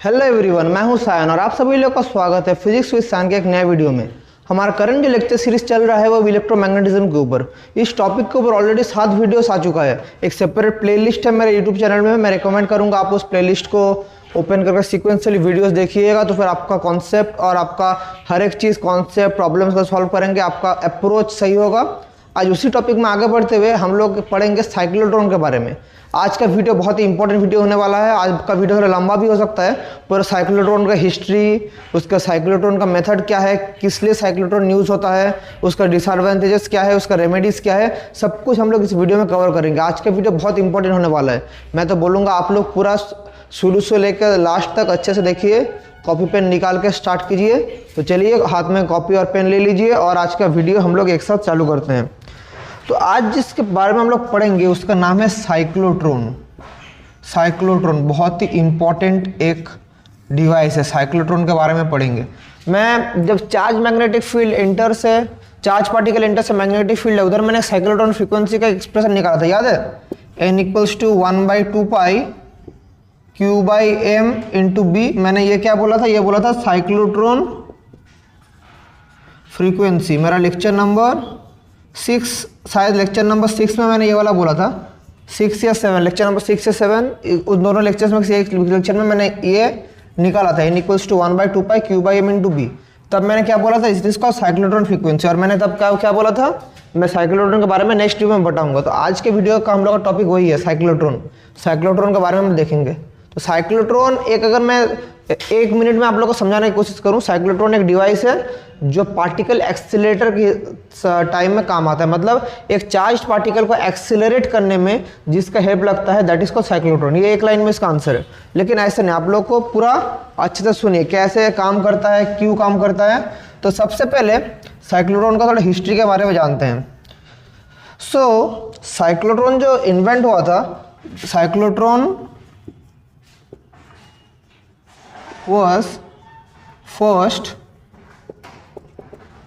Hello everyone, मैं हूं सायन और आप सभी लोग का स्वागत है फिजिक्स विद सायन के एक नए वीडियो में। हमारा करंट जो लेक्चर सीरीज चल रहा है वो इलेक्ट्रोमैग्नेटिज्म के ऊपर। इस टॉपिक के ऊपर ऑलरेडी 7 वीडियोस आ चुका है। एक सेपरेट प्लेलिस्ट है मेरे यूट्यूब चैनल में। मैं रिकमेंड करूंगा आप उस प्लेलिस्ट को ओपन करके सीक्वेंशियली वीडियोस देखिएगा, तो फिर आपका कॉन्सेप्ट और आपका हर एक चीज़ कॉन्सेप्ट प्रॉब्लम्स को सॉल्व करेंगे, आपका अप्रोच सही होगा। आज उसी टॉपिक में आगे बढ़ते हुए हम लोग पढ़ेंगे साइक्लोट्रॉन के बारे में। आज का वीडियो बहुत ही इंपॉर्टेंट वीडियो होने वाला है। आज का वीडियो थोड़ा लंबा भी हो सकता है। पूरा साइक्लोट्रॉन का हिस्ट्री, उसका साइक्लोट्रॉन का मेथड क्या है, किस लिए साइक्लोट्रॉन यूज़ होता है, उसका डिसएडवांटेजेस क्या है, उसका रेमेडीज़ क्या है, सब कुछ हम लोग इस वीडियो में कवर करेंगे। आज का वीडियो बहुत इंपॉर्टेंट होने वाला है। मैं तो बोलूँगा आप लोग पूरा शुरू से लेकर लास्ट तक अच्छे से देखिए, कॉपी पेन निकाल के स्टार्ट कीजिए। तो चलिए हाथ में कॉपी और पेन ले लीजिए और आज का वीडियो हम लोग एक साथ चालू करते हैं। तो आज जिसके बारे में हम लोग पढ़ेंगे उसका नाम है साइक्लोट्रॉन। साइक्लोट्रॉन बहुत ही इंपॉर्टेंट एक डिवाइस है। साइक्लोट्रॉन के बारे में पढ़ेंगे। मैं जब चार्ज मैग्नेटिक फील्ड इंटर से चार्ज पार्टिकल इंटर से मैग्नेटिक फील्ड है, उधर मैंने साइक्लोट्रॉन फ्रीक्वेंसी का एक्सप्रेशन निकाला था, याद है? n = 1/2 पाई Q/m × b। मैंने ये क्या बोला था? ये बोला था साइक्लोट्रॉन फ्रीक्वेंसी। मेरा लेक्चर नंबर 6, शायद लेक्चर नंबर 6 में मैंने ये वाला बोला था, 6 या 7, लेक्चर नंबर 6 या 7, उस दोनों लेक्चर्स में से एक लेक्चर में मैंने ये निकाला था, n = 1/2 पाई Q/m × b। तब मैंने क्या बोला था? इसका साइक्लोट्रॉन फ्रीक्वेंसी। और मैंने तब क्या बोला था? मैं साइक्लोट्रॉन के बारे में नेक्स्ट वीडियो में बताऊंगा। तो आज के वीडियो का हम लोग का टॉपिक वही है, साइक्लोट्रॉन। साइक्लोट्रॉन के बारे में हम देखेंगे। तो साइक्लोट्रॉन अगर मैं 1 मिनट में आप लोगों को समझाने की कोशिश करूं, साइक्लोट्रॉन एक डिवाइस है जो पार्टिकल एक्सीलरेटर के टाइम में काम आता है। मतलब एक चार्ज पार्टिकल को एक्सीलरेट करने में जिसका हेल्प लगता है, दैट इज कॉल्ड साइक्लोट्रॉन। ये एक लाइन में इसका आंसर है। लेकिन ऐसे नहीं, आप लोग को पूरा अच्छे से सुनिए कैसे काम करता है, क्यों काम करता है। तो सबसे पहले साइक्लोट्रॉन का थोड़ा हिस्ट्री के बारे में जानते हैं। साइक्लोट्रॉन जो इन्वेंट हुआ था, cyclotron was first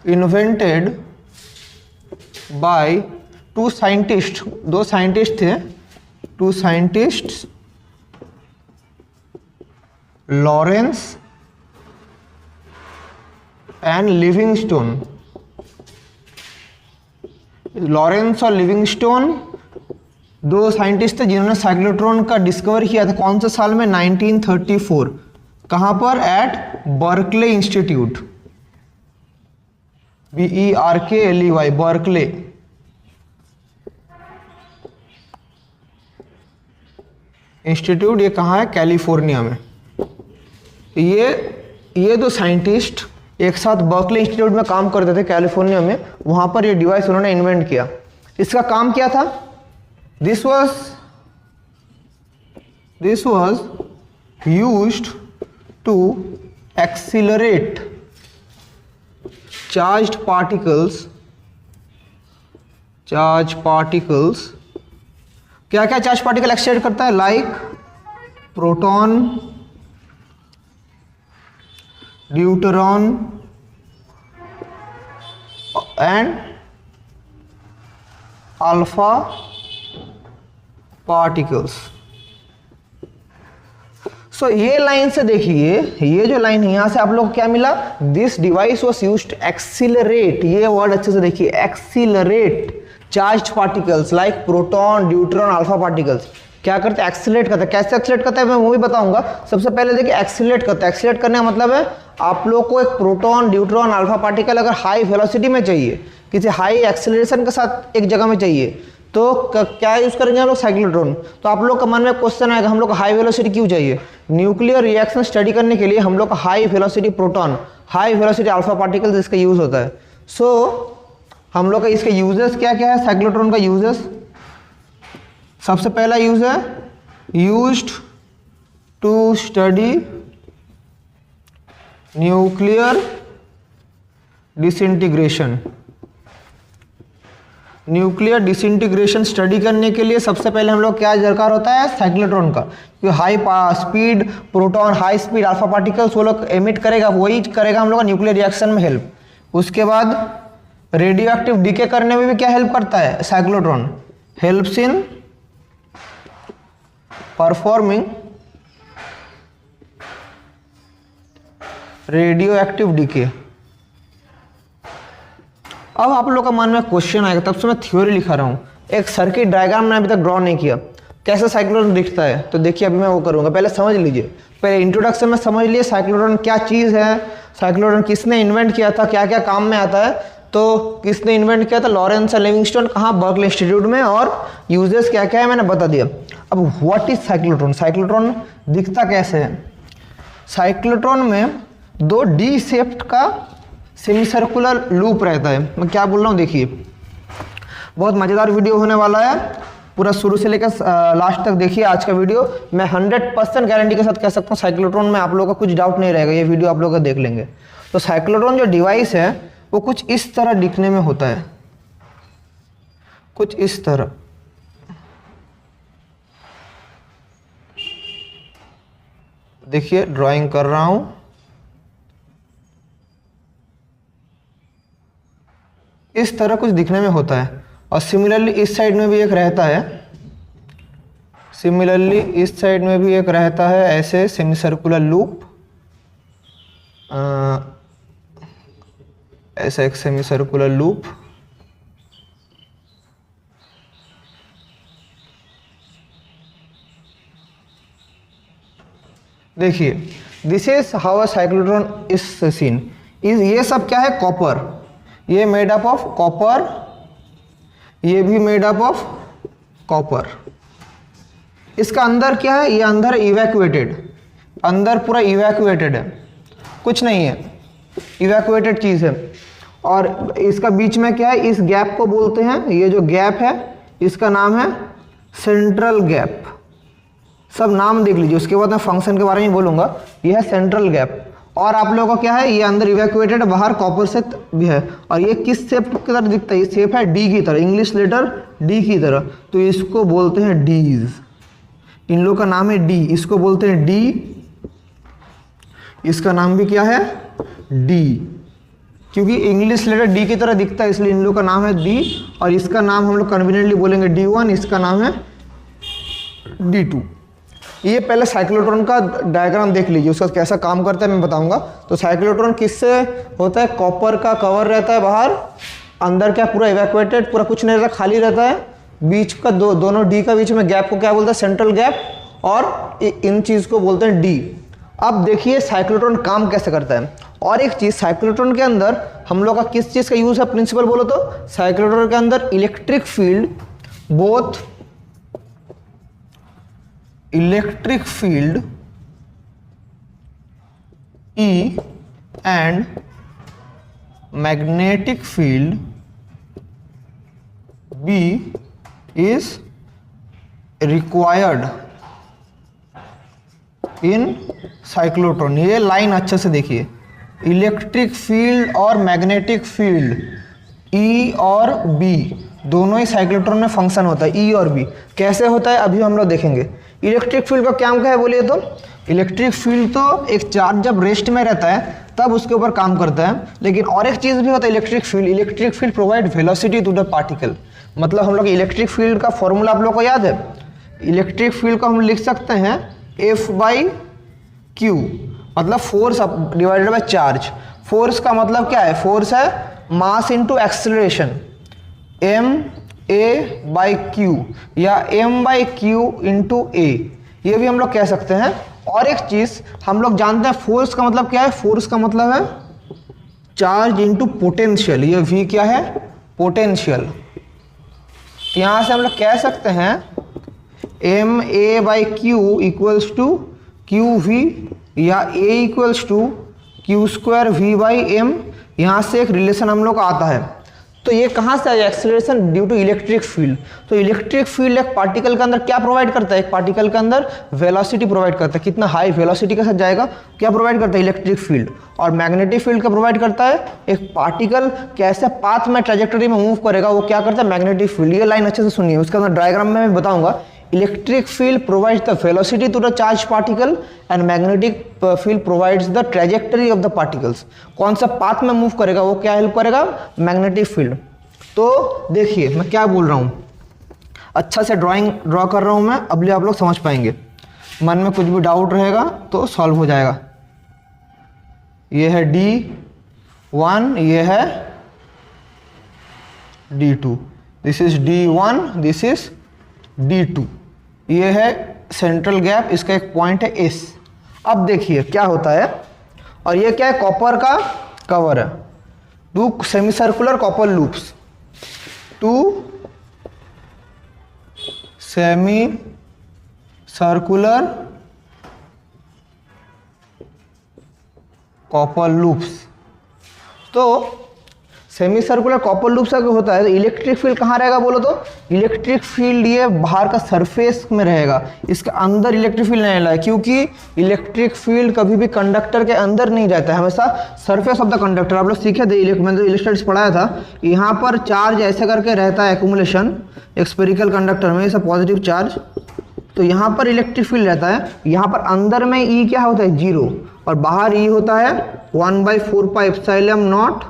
invented by 2 scientists। 2 scientist थे, 2 scientists, Lawrence and Livingstone. Lawrence और लिविंगस्टोन 2 साइंटिस्ट थे जिन्होंने साइक्लोट्रॉन का डिस्कवर किया था। कौन से साल में? 1934। कहां पर? At Berkeley institute, BERKLEY, Berkeley institute. ये कहाँ है? कैलिफोर्निया में। ये 2 साइंटिस्ट एक साथ बर्कले इंस्टीट्यूट में काम करते थे कैलिफोर्निया में। वहां पर ये डिवाइस उन्होंने इन्वेंट किया। इसका काम क्या था? This was used to accelerate charged particles। क्या क्या चार्ज पार्टिकल एक्सेलरेट करता है? Like proton, deuteron and alpha particles. ये लाइन से देखिए, ये जो लाइन है, यहां से आप लोग को क्या मिला? This device was used to accelerate. ये वर्ड अच्छे से देखिए, accelerate charged particles like proton, deuteron, alpha particles. क्या करते हैं? एक्सीलरेट करते हैं। कैसे एक्सीलरेट करता है मैं वो भी बताऊंगा। सबसे पहले देखिए एक्सीलरेट करता है। एक्सीलरेट करने का मतलब है आप लोग को एक प्रोटॉन, ड्यूट्रॉन, अल्फा पार्टिकल अगर हाई वेलोसिटी में चाहिए, किसी हाई एक्सीलरेशन के साथ एक जगह में चाहिए, तो क्या यूज करेंगे हम लोग? साइक्लोट्रॉन। तो आप लोग का मन में क्वेश्चन आएगा, हम लोग को हाई वेलोसिटी क्यों चाहिए? न्यूक्लियर रिएक्शन स्टडी करने के लिए हम लोग का high velocity proton, high velocity alpha particles इसका यूज होता है। हम लोग का इसके यूजेस क्या क्या है? साइक्लोट्रॉन का यूजेस, सबसे पहला यूज है used to study nuclear disintegration. Nuclear disintegration study करने के लिए सबसे पहले हम लोग क्या दरकार होता है? साइक्लोट्रॉन का। क्योंकि high speed proton, high speed alpha particles वो लोग एमिट करेगा, वही करेगा हम लोग का न्यूक्लियर रिएक्शन में हेल्प। उसके बाद रेडियो एक्टिव डीके करने में भी क्या हेल्प करता है? Cyclotron helps in performing radio active decay. अब आप लोग का मन में क्वेश्चन आएगा, तब से मैं थ्योरी लिखा रहा हूँ। एक सर्किट डायग्राम मैंने अभी तक ड्रॉ नहीं किया, कैसे साइक्लोट्रॉन दिखता है, तो देखिए अभी मैं वो करूँगा। पहले समझ लीजिए, पहले इंट्रोडक्शन में समझ लिए साइक्लोट्रॉन क्या चीज़ है, साइक्लोट्रॉन किसने इन्वेंट किया था, क्या क्या काम में आता है। तो किसने इन्वेंट किया था, लॉरेंस और लिविंगस्टोन, कहाँ, बर्कले इंस्टीट्यूट में, और यूजेस क्या क्या है मैंने बता दिया। अब व्हाट इज साइक्लोट्रॉन, साइक्लोट्रॉन दिखता कैसे है। साइक्लोट्रॉन में दो डी शेप्ड का सेमी सर्कुलर लूप रहता है। मैं क्या बोल रहा हूँ देखिए, बहुत मज़ेदार वीडियो होने वाला है, पूरा शुरू से लेकर लास्ट तक देखिए आज का वीडियो। मैं 100% गारंटी के साथ कह सकता हूँ साइक्लोट्रॉन में आप लोगों का कुछ डाउट नहीं रहेगा, ये वीडियो आप लोग का देख लेंगे। तो साइक्लोट्रॉन जो डिवाइस है वो कुछ इस तरह दिखने में होता है, कुछ इस तरह। देखिए ड्राइंग कर रहा हूं, इस तरह कुछ दिखने में होता है। और सिमिलरली इस साइड में भी एक रहता है, सिमिलरली इस साइड में भी एक रहता है ऐसे सेमी सर्कुलर लूप, ऐसा एक सेमी सर्कुलर लूप। देखिए this is how a cyclotron is seen. ये सब क्या है, कॉपर, ये मेड अप ऑफ कॉपर, ये भी मेड अप ऑफ कॉपर। इसका अंदर क्या है, ये अंदर इवैक्यूएटेड, अंदर पूरा इवैक्यूएटेड है, कुछ नहीं है, इवैक्यूएटेड चीज़ है। और इसका बीच में क्या है, इस गैप को बोलते हैं, ये जो गैप है इसका नाम है सेंट्रल गैप। सब नाम देख लीजिए, उसके बाद मैं फंक्शन के बारे में बोलूँगा। ये है सेंट्रल गैप। और आप लोगों को क्या है, ये अंदर इवैक्यूएटेड, बाहर कॉपर से भी है। और ये किस शेप की तरह दिखता है, ये शेप है डी की तरह, इंग्लिश लेटर डी की तरह, तो इसको बोलते हैं डीज। इन लोगों का नाम है डी, इसको बोलते हैं डी, इसका नाम भी क्या है, डी, क्योंकि इंग्लिश लेटर डी की तरह दिखता है इसलिए इन लोगों का नाम है डी। और इसका नाम हम लोग कन्वीनियंटली बोलेंगे D1, इसका नाम है D2। ये पहले साइक्लोट्रॉन का डायग्राम देख लीजिए, उसका कैसा काम करता है मैं बताऊंगा। तो साइक्लोट्रॉन किससे होता है, कॉपर का कवर रहता है बाहर, अंदर क्या पूरा इवैक्यूएटेड, पूरा कुछ नहीं रहता, खाली रहता है। बीच का दोनों डी का बीच में गैप को क्या बोलते हैं, सेंट्रल गैप, और इन चीज़ को बोलते हैं डी। अब देखिए साइक्लोट्रॉन काम कैसे करता है। और एक चीज़, साइक्लोट्रॉन के अंदर हम लोग का किस चीज़ का यूज़ है, प्रिंसिपल बोलो तो साइक्लोट्रॉन के अंदर electric field, both electric field E and magnetic field B is required in cyclotron. ये लाइन अच्छे से देखिए, इलेक्ट्रिक फील्ड और मैग्नेटिक फील्ड E और B दोनों ही साइक्लोट्रॉन में फंक्शन होता है। E और B कैसे होता है अभी हम लोग देखेंगे। इलेक्ट्रिक फील्ड का क्या है बोलिए तो, इलेक्ट्रिक फील्ड तो एक चार्ज जब रेस्ट में रहता है तब उसके ऊपर काम करता है। लेकिन और एक चीज़ भी होता है electric field provide velocity to the particle. मतलब हम लोग इलेक्ट्रिक फील्ड का फॉर्मूला आप लोग को याद है, इलेक्ट्रिक फील्ड को हम लिख सकते हैं F/Q, मतलब force divided by charge. Force का मतलब क्या है, फोर्स है मास इनटू एक्सेलरेशन, ma/q या m/q इंटू a, ये भी हम लोग कह सकते हैं। और एक चीज हम लोग जानते हैं फोर्स का मतलब क्या है, फोर्स का मतलब है चार्ज इंटू पोटेंशियल। ये v क्या है, पोटेंशियल। तो यहां से हम लोग कह सकते हैं ma/q इक्वल्स टू qv या a equals to q² v/m। यहां से एक रिलेशन हम लोग का आता है। तो ये कहाँ से आया, acceleration due to electric field. तो इलेक्ट्रिक फील्ड एक पार्टिकल के अंदर क्या प्रोवाइड करता है, एक पार्टिकल के अंदर वेलोसिटी प्रोवाइड करता है, कितना हाई वेलोसिटी के साथ जाएगा, क्या प्रोवाइड करता है, इलेक्ट्रिक फील्ड। और मैग्नेटिक फील्ड का प्रोवाइड करता है एक पार्टिकल कैसे पाथ में ट्रेजेक्टरी में मूव करेगा, वो क्या करता है, मैग्नेटिक फील्ड। ये लाइन अच्छे से सुनिए, उसके अंदर डायग्राम में मैं बताऊंगा। Electric field provides the velocity to the charge particle and magnetic field provides the trajectory of the particles. कौन सा पाथ में मूव करेगा वो क्या हेल्प करेगा, मैग्नेटिक फील्ड। तो देखिए मैं क्या बोल रहा हूँ, अच्छा से ड्रॉ कर रहा हूँ मैं, अब आप लोग समझ पाएंगे। मन में कुछ भी डाउट रहेगा तो सॉल्व हो जाएगा। ये है D1, ये है D2, this is D1, this is D2, ये है सेंट्रल गैप, इसका एक पॉइंट है S। अब देखिए क्या होता है, और ये क्या है, कॉपर का कवर है, 2 semi circular copper loops, 2 semi circular copper loops. तो सेमी सर्कुलर कॉपर लूप्स का क्या होता है, तो इलेक्ट्रिक फील्ड कहाँ रहेगा बोलो तो, इलेक्ट्रिक फील्ड ये बाहर का सरफेस में रहेगा, इसके अंदर इलेक्ट्रिक फील्ड नहीं रहेगा, क्योंकि इलेक्ट्रिक फील्ड कभी भी कंडक्टर के अंदर नहीं रहता है, हमेशा सरफेस ऑफ द कंडक्टर। आप लोग सीखे थे, मैंने इलेक्ट्रिक्स पढ़ाया था, यहाँ पर चार्ज ऐसे करके रहता है एक्यूमुलेशन एक स्फेरिकल कंडक्टर में, ऐसा पॉजिटिव चार्ज, तो यहाँ पर इलेक्ट्रिक फील्ड रहता है, यहाँ पर अंदर में ई क्या होता है 0, और बाहर ई होता है 1/4πε0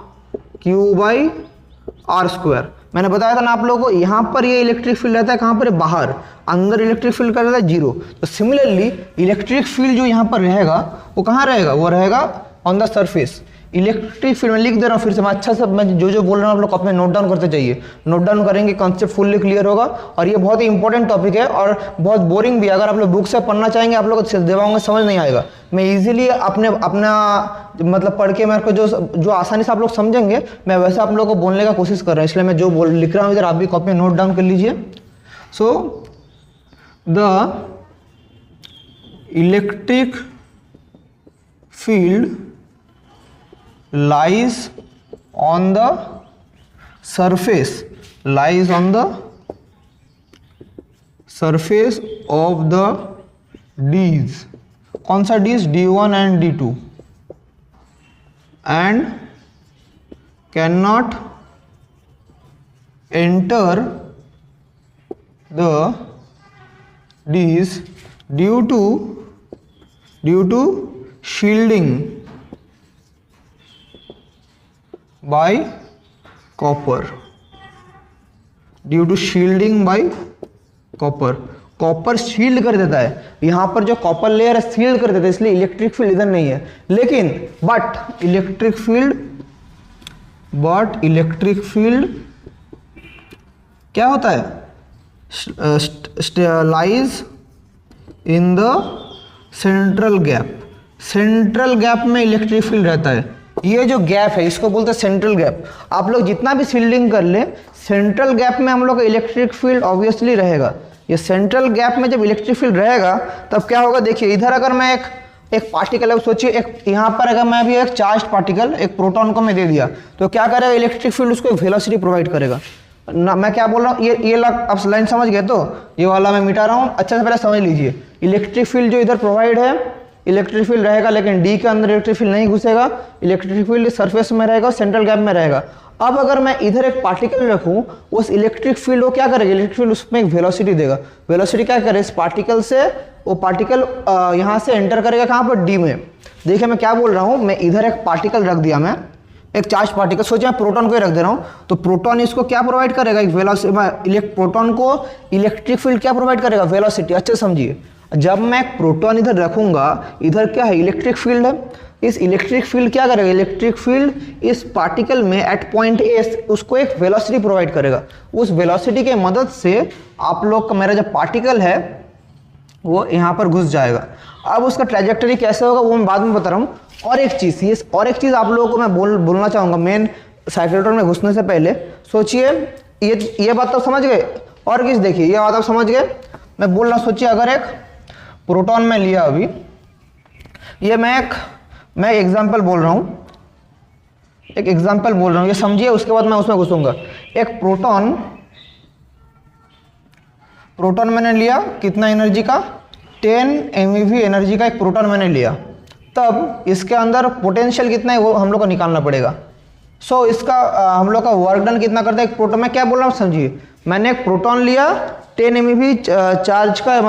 Q/r²। मैंने बताया था ना आप लोगों को, यहाँ पर ये इलेक्ट्रिक फील्ड रहता है कहाँ पर, बाहर, अंदर इलेक्ट्रिक फील्ड का रहता है 0। तो सिमिलरली इलेक्ट्रिक फील्ड जो यहाँ पर रहेगा वो कहाँ रहेगा, वो रहेगा on the surface. Electric field में लिख दे रहा हूँ फिर से, मैं अच्छा से मैं जो बोल रहा हूँ आप लोग अपने नोट डाउन करते चाहिए, नोट डाउन करेंगे कॉन्सेप्ट फुल्ली क्लियर होगा। और ये बहुत ही इंपॉर्टेंट टॉपिक है और बहुत बोरिंग भी है, अगर आप लोग बुक से पढ़ना चाहेंगे आप लोग देवाओगे समझ नहीं आएगा। मैं इजीली अपना मतलब पढ़ के मेरे को जो आसानी से आप लोग समझेंगे, मैं वैसे आप लोगों को बोलने का कोशिश कर रहा हूँ, इसलिए मैं जो लिख रहा हूँ इधर आप भी कॉपी में नोट डाउन कर लीजिए। So the electric field lies on the surface of the D's, कौन सा D's, D1 and D2, and cannot enter the D's due to shielding by copper, due to shielding by copper. Copper shield कर देता है, यहाँ पर जो copper layer है shield कर देता है, इसलिए इलेक्ट्रिक फील्ड इधर नहीं है। लेकिन बट इलेक्ट्रिक फील्ड क्या होता है, lies in the central gap. Central gap में इलेक्ट्रिक फील्ड रहता है, ये जो गैप है इसको बोलते हैं सेंट्रल गैप। आप लोग जितना भी शील्डिंग कर ले, सेंट्रल गैप में हम लोग का इलेक्ट्रिक फील्ड ऑब्वियसली रहेगा। ये सेंट्रल गैप में जब इलेक्ट्रिक फील्ड रहेगा तब क्या होगा, देखिए इधर अगर मैं एक पार्टिकल, सोचिए एक यहाँ पर अगर मैं भी एक चार्ज पार्टिकल, एक प्रोटॉन को मैं दे दिया, तो क्या करेगा, इलेक्ट्रिक फील्ड उसको एक वेलोसिटी प्रोवाइड करेगा ना। मैं क्या बोल रहा हूँ, ये आप लाइन समझ गए, तो ये वाला मैं मिटा रहा हूँ, अच्छा से पहले समझ लीजिए। इलेक्ट्रिक फील्ड जो इधर प्रोवाइड है, इलेक्ट्रिक फील्ड रहेगा, लेकिन डी के अंदर इलेक्ट्रिक फील्ड नहीं घुसेगा, इलेक्ट्रिक फील्ड सरफेस में रहेगा, सेंट्रल गैप में रहेगा। अब अगर मैं इधर एक पार्टिकल रखूं, उस इलेक्ट्रिक फील्ड वो क्या करेगा, इलेक्ट्रिक फील्ड उसमें एक वेलोसिटी देगा। वेलोसिटी क्या करे, इस पार्टिकल से वो पार्टिकल यहाँ से एंटर करेगा कहाँ पर, डी में। देखिए मैं क्या बोल रहा हूँ, मैं इधर एक पार्टिकल रख दिया, मैं एक चार्ज पार्टिकल, सोचिए मैं प्रोटॉन को ही रख दे रहा हूँ, तो प्रोटॉन इसको क्या प्रोवाइड करेगा, एक वेलोसिटी। प्रोटॉन को इलेक्ट्रिक फील्ड क्या प्रोवाइड करेगा, वेलोसिटी। अच्छे समझिए, जब मैं एक प्रोटॉन इधर रखूंगा, इधर क्या है, इलेक्ट्रिक फील्ड है, इस इलेक्ट्रिक फील्ड क्या करेगा, इलेक्ट्रिक फील्ड इस पार्टिकल में एट पॉइंट ए उसको एक वेलोसिटी प्रोवाइड करेगा। उस वेलोसिटी के मदद से आप लोग का मेरा जो पार्टिकल है वो यहाँ पर घुस जाएगा। अब उसका ट्रैजेक्टरी कैसे होगा वो मैं बाद में बता रहा हूँ। और एक चीज़ आप लोगों को मैं बोलना चाहूँगा मेन साइक्लोट्रॉन में घुसने से पहले। सोचिए ये बात तो समझ गए, और किस देखिए ये बात आप समझ गए, मैं बोल रहा हूँ। सोचिए अगर एक प्रोटॉन में लिया, अभी ये मैं एग्जाम्पल बोल रहा हूँ, ये समझिए, उसके बाद मैं उसमें घुसूंगा। एक प्रोटॉन मैंने लिया, कितना एनर्जी का, 10 MeV एनर्जी का एक प्रोटॉन मैंने लिया। तब इसके अंदर पोटेंशियल कितना है वो हम लोग को निकालना पड़ेगा। सो इसका हम लोग का वर्क डन कितना करता है एक प्रोटॉन। मैं क्या बोल रहा हूँ समझिए, मैंने एक प्रोटॉन लिया, 10 MeV चार्ज का,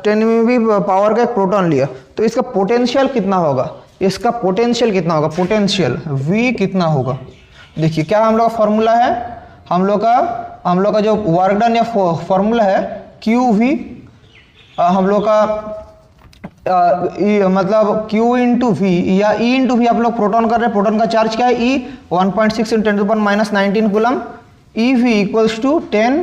10 MeV पावर का एक प्रोटॉन लिया, तो इसका पोटेंशियल कितना होगा, पोटेंशियल V कितना होगा। देखिए क्या हम लोग का फॉर्मूला है, हम लोग का जो वर्क डन या फॉर्मूला है QV, हम लोग का मतलब Q इंटू वी या E इंटू वी, आप लोग प्रोटॉन कर रहे हैं, प्रोटॉन का चार्ज क्या है E 1.6 × 10⁻⁻19 coulomb, EV equals to 10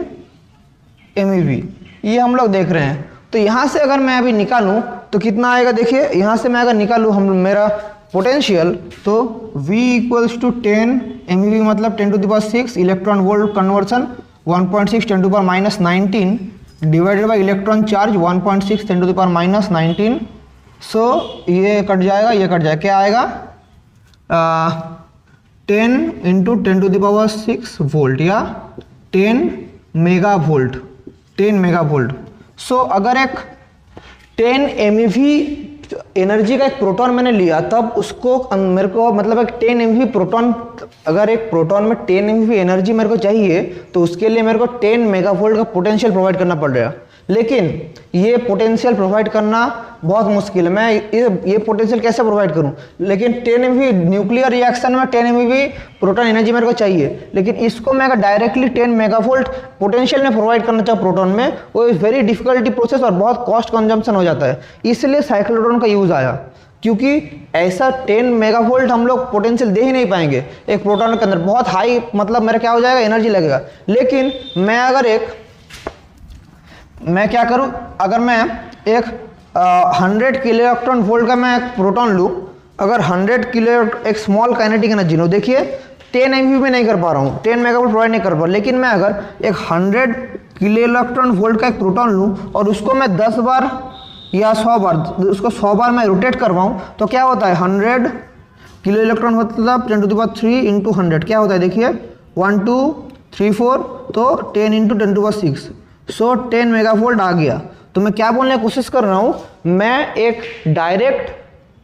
MeV, ये हम लोग देख रहे हैं। तो यहाँ से अगर मैं अभी निकालूँ तो कितना आएगा, देखिए यहाँ से मैं अगर निकालूँ हम मेरा पोटेंशियल, तो V इक्वल्स टू 10 MeV मतलब 10⁻6 electron volt conversion 1.6 10⁻⁻19 divided by electron charge 1.6 10⁻⁻19। सो ये कट जाएगा, ये कट जाएगा, क्या आएगा 10 × 10⁻6 वोल्ट या 10 मेगावोल्ट, 10 मेगावोल्ट। सो अगर एक 10 MeV एनर्जी का एक प्रोटॉन मैंने लिया, तब उसको मेरे को मतलब एक 10 MeV प्रोटॉन, अगर एक प्रोटॉन में 10 MeV एनर्जी मेरे को चाहिए तो उसके लिए मेरे को 10 मेगावोल्ट का पोटेंशियल प्रोवाइड करना पड़ रहा है। लेकिन ये पोटेंशियल प्रोवाइड करना बहुत मुश्किल है, मैं ये पोटेंशियल कैसे प्रोवाइड करूं। लेकिन 10 MeV न्यूक्लियर रिएक्शन में 10 MeV प्रोटॉन एनर्जी मेरे को चाहिए, लेकिन इसको मैं अगर डायरेक्टली 10 मेगावोल्ट पोटेंशियल में प्रोवाइड करना चाहूँ प्रोटॉन में, वो वेरी डिफिकल्टी प्रोसेस और बहुत कॉस्ट कंजम्पशन हो जाता है। इसलिए साइक्लोट्रॉन का यूज़ आया, क्योंकि ऐसा 10 मेगावोल्ट हम लोग पोटेंशियल दे ही नहीं पाएंगे एक प्रोटॉन के अंदर, बहुत हाई मतलब मेरा क्या हो जाएगा, एनर्जी लगेगा। लेकिन मैं अगर मैं क्या करूं, अगर मैं एक 100 किलो इलेक्ट्रॉन वोल्ट का मैं एक प्रोटॉन लूँ, अगर 100 किलो एक स्मॉल काइनेटिक एनर्जी लो, देखिए 10 MeV में नहीं कर पा रहा हूँ, 10 मेगावोल्ट प्रोवाइड नहीं कर पा रहा, लेकिन मैं अगर एक 100 किलो इलेक्ट्रॉन वोल्ट का एक प्रोटॉन लूँ और उसको मैं 10 बार या 100 बार, उसको 100 बार मैं रोटेट करवाऊँ, तो क्या होता है 100 किलो इलेक्ट्रॉन मतलब 10⁻³ × 100 क्या होता है, देखिए 1 2 3 4, तो 10 × 10⁻6, सो 10 मेगावोल्ट आ गया। तो मैं क्या बोलने की कोशिश कर रहा हूँ, मैं एक डायरेक्ट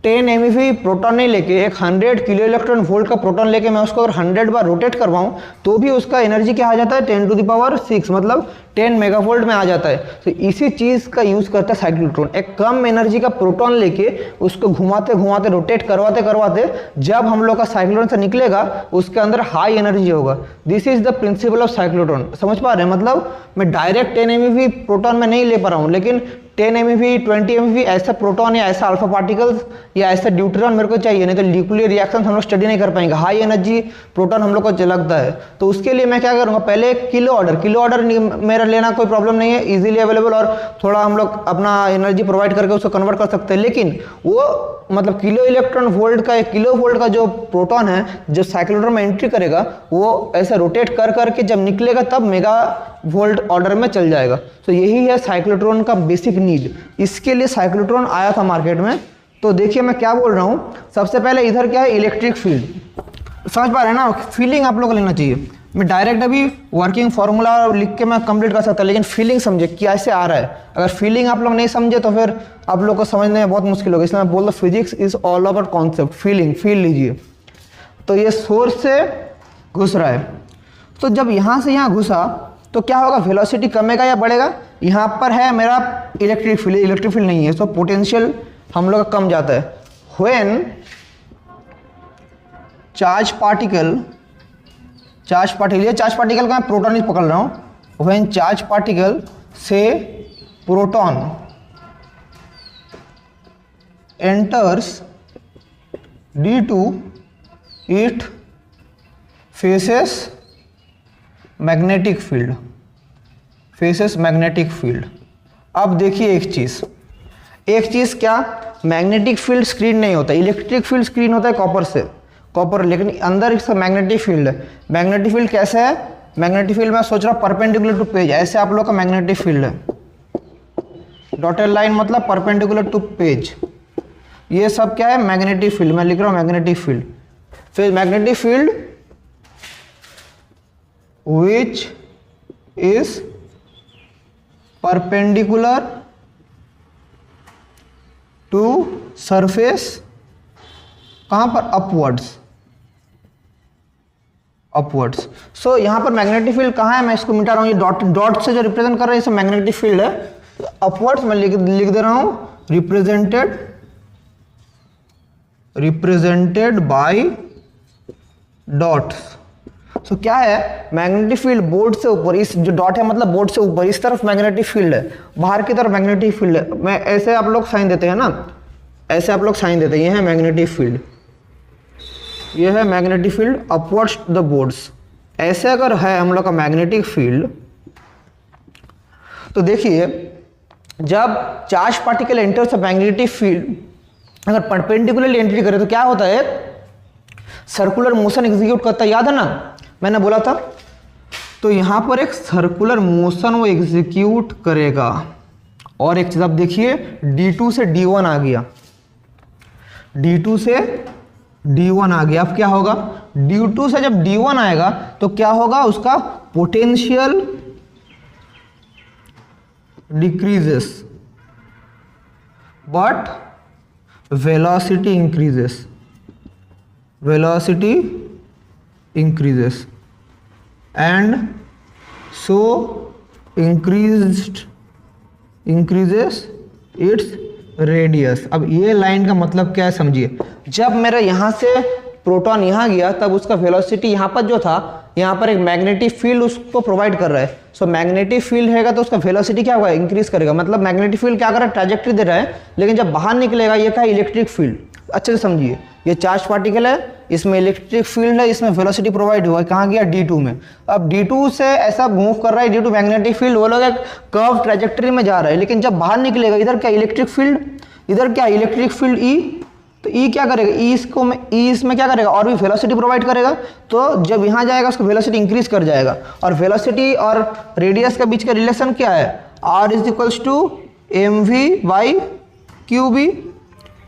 10 MeV प्रोटॉन नहीं लेके एक 100 किलो इलेक्ट्रॉन वोल्ट का प्रोटॉन लेके मैं उसको अगर 100 बार रोटेट करवाऊँ तो भी उसका एनर्जी क्या आ जाता है 10⁻6 मतलब 10 मेगावोल्ट में आ जाता है। तो इसी चीज़ का यूज़ करता है साइक्लोट्रॉन, एक कम एनर्जी का प्रोटॉन लेके उसको घुमाते घुमाते रोटेट करवाते करवाते जब हम लोग का साइक्लोट्रॉन से निकलेगा उसके अंदर हाई एनर्जी होगा। This is the principle of cyclotron, समझ पा रहे हैं। मतलब मैं डायरेक्ट 10 MeV प्रोटॉन में नहीं ले पा रहा हूँ, लेकिन 10 MeV 20 MeV ऐसा प्रोटॉन या ऐसा अल्फा पार्टिकल्स या ऐसा ड्यूट्रॉन मेरे को चाहिए, नहीं तो न्यूक्लियर रिएक्शन हम लोग स्टडी नहीं कर पाएंगे। हाई एनर्जी प्रोटॉन हम लोग को लगता है, तो उसके लिए मैं क्या करूँगा, पहले किलो ऑर्डर मेरा लेना कोई प्रॉब्लम नहीं है, इजीली अवेलेबल, और थोड़ा हम लोग अपना एनर्जी प्रोवाइड करके उसको कन्वर्ट कर सकते हैं। लेकिन वो मतलब किलो इलेक्ट्रॉन वोल्ट का, एक किलो वोल्ट का जो प्रोटॉन है जो साइक्लोट्रॉन में एंट्री करेगा, वो ऐसे रोटेट कर करके जब निकलेगा तब मेगा वोल्ट ऑर्डर में चल जाएगा। तो यही है साइक्लोट्रॉन का बेसिक नीड, इसके लिए साइक्लोट्रॉन आया था मार्केट में। तो देखिए मैं क्या बोल रहा हूँ, सबसे पहले इधर क्या है, इलेक्ट्रिक फील्ड, समझ पा रहे हैं ना। फीलिंग आप लोग को लेना चाहिए, मैं डायरेक्ट अभी वर्किंग फार्मूला लिख के मैं कंप्लीट कर सकता, लेकिन फीलिंग समझे कि ऐसे आ रहा है। अगर फीलिंग आप लोग नहीं समझे तो फिर आप लोग को समझने में बहुत मुश्किल होगा, इसलिए मैं बोल रहा हूँ physics is all about concept, feeling, feel लीजिए। तो ये सोर्स से घुस रहा है, तो जब यहाँ से यहाँ घुसा तो क्या होगा, वेलोसिटी कमेगा या बढ़ेगा। यहाँ पर है मेरा इलेक्ट्रिक फील्ड नहीं है, तो पोटेंशियल हम लोग का कम जाता है। व्हेन चार्ज पार्टिकल का मैं प्रोटॉन ही पकड़ रहा हूँ। व्हेन चार्ज पार्टिकल से proton enters due to it faces magnetic field. अब देखिए एक चीज़ क्या, मैग्नेटिक फील्ड स्क्रीन नहीं होता, इलेक्ट्रिक फील्ड स्क्रीन होता है कॉपर, लेकिन अंदर इसका मैग्नेटिक फील्ड है। मैग्नेटिक फील्ड कैसे है, मैग्नेटिक फील्ड मैं सोच रहा हूँ परपेंडिकुलर टू पेज, ऐसे आप लोग का मैग्नेटिक फील्ड है, डॉटेड लाइन मतलब परपेंडिकुलर टू पेज, ये सब क्या है, मैग्नेटिक फील्ड। मैं लिख रहा हूँ मैग्नेटिक फील्ड। फिर magnetic field which is perpendicular to surface, कहाँ पर, अपवर्ड्स। सो यहाँ पर मैग्नेटिक फील्ड कहाँ है, मैं इसको मिटा रहा हूँ, ये डॉट से जो रिप्रेजेंट कर रहा है इसे मैग्नेटिक फील्ड है। अपवर्ड्स मैं लिख दे रहा हूँ रिप्रेजेंटेड बाय डॉट्स। सो क्या है, मैग्नेटिक फील्ड बोर्ड से ऊपर, इस जो डॉट है मतलब बोर्ड से ऊपर इस तरफ मैग्नेटिक फील्ड है, बाहर की तरफ मैग्नेटिक फील्ड है। मैं ऐसे आप लोग साइन देते हैं ना, ऐसे आप लोग साइन देते हैं, ये है मैग्नेटिक फील्ड, ये है magnetic field upwards the boards. ऐसे अगर है हम लोग का मैग्नेटिक फील्ड, तो देखिए जब charge particle enters a magnetic field, अगर परपेंडिकुलरली एंट्री करे तो क्या होता है, सर्कुलर मोशन एग्जीक्यूट करता है, याद है ना मैंने बोला था। तो यहां पर एक सर्कुलर मोशन वो एग्जीक्यूट करेगा। और एक चीज आप देखिए, D2 से D1 आ गया, D2 से D1 आ गया। अब क्या होगा, D2 से जब D1 आएगा तो क्या होगा, उसका potential decreases but velocity increases, velocity increases and so increases its radius. अब ये लाइन का मतलब क्या है समझिए, जब मेरा यहां से प्रोटॉन यहां गया तब उसका वेलोसिटी यहां पर जो था, यहाँ पर एक मैग्नेटिक फील्ड उसको प्रोवाइड कर रहा है। सो मैग्नेटिक फील्ड रहेगा तो उसका वेलोसिटी क्या होगा, इंक्रीज करेगा। मतलब मैग्नेटिक फील्ड क्या कर रहा है, ट्रैजेक्टरी दे रहा है, लेकिन जब बाहर निकलेगा ये क्या है, इलेक्ट्रिक फील्ड। अच्छे से समझिए, ये चार्ज पार्टिकल है, इसमें इलेक्ट्रिक फील्ड है, इसमें वेलोसिटी प्रोवाइड हुआ है, कहाँ गया, D2 में। अब D2 से ऐसा मूव कर रहा है, D2 मैग्नेटिक फील्ड, वो लोग एक कर्व ट्रैजेक्टरी में जा रहा है, लेकिन जब बाहर निकलेगा इधर क्या इलेक्ट्रिक फील्ड, इधर क्या इलेक्ट्रिक फील्ड E, तो E क्या करेगा, E इसमें क्या करेगा, और भी वेलोसिटी प्रोवाइड करेगा। तो जब यहाँ जाएगा उसको वेलोसिटी इंक्रीज कर जाएगा। और वेलोसिटी और रेडियस के बीच का रिलेशन क्या है, R is equals to mv/qb,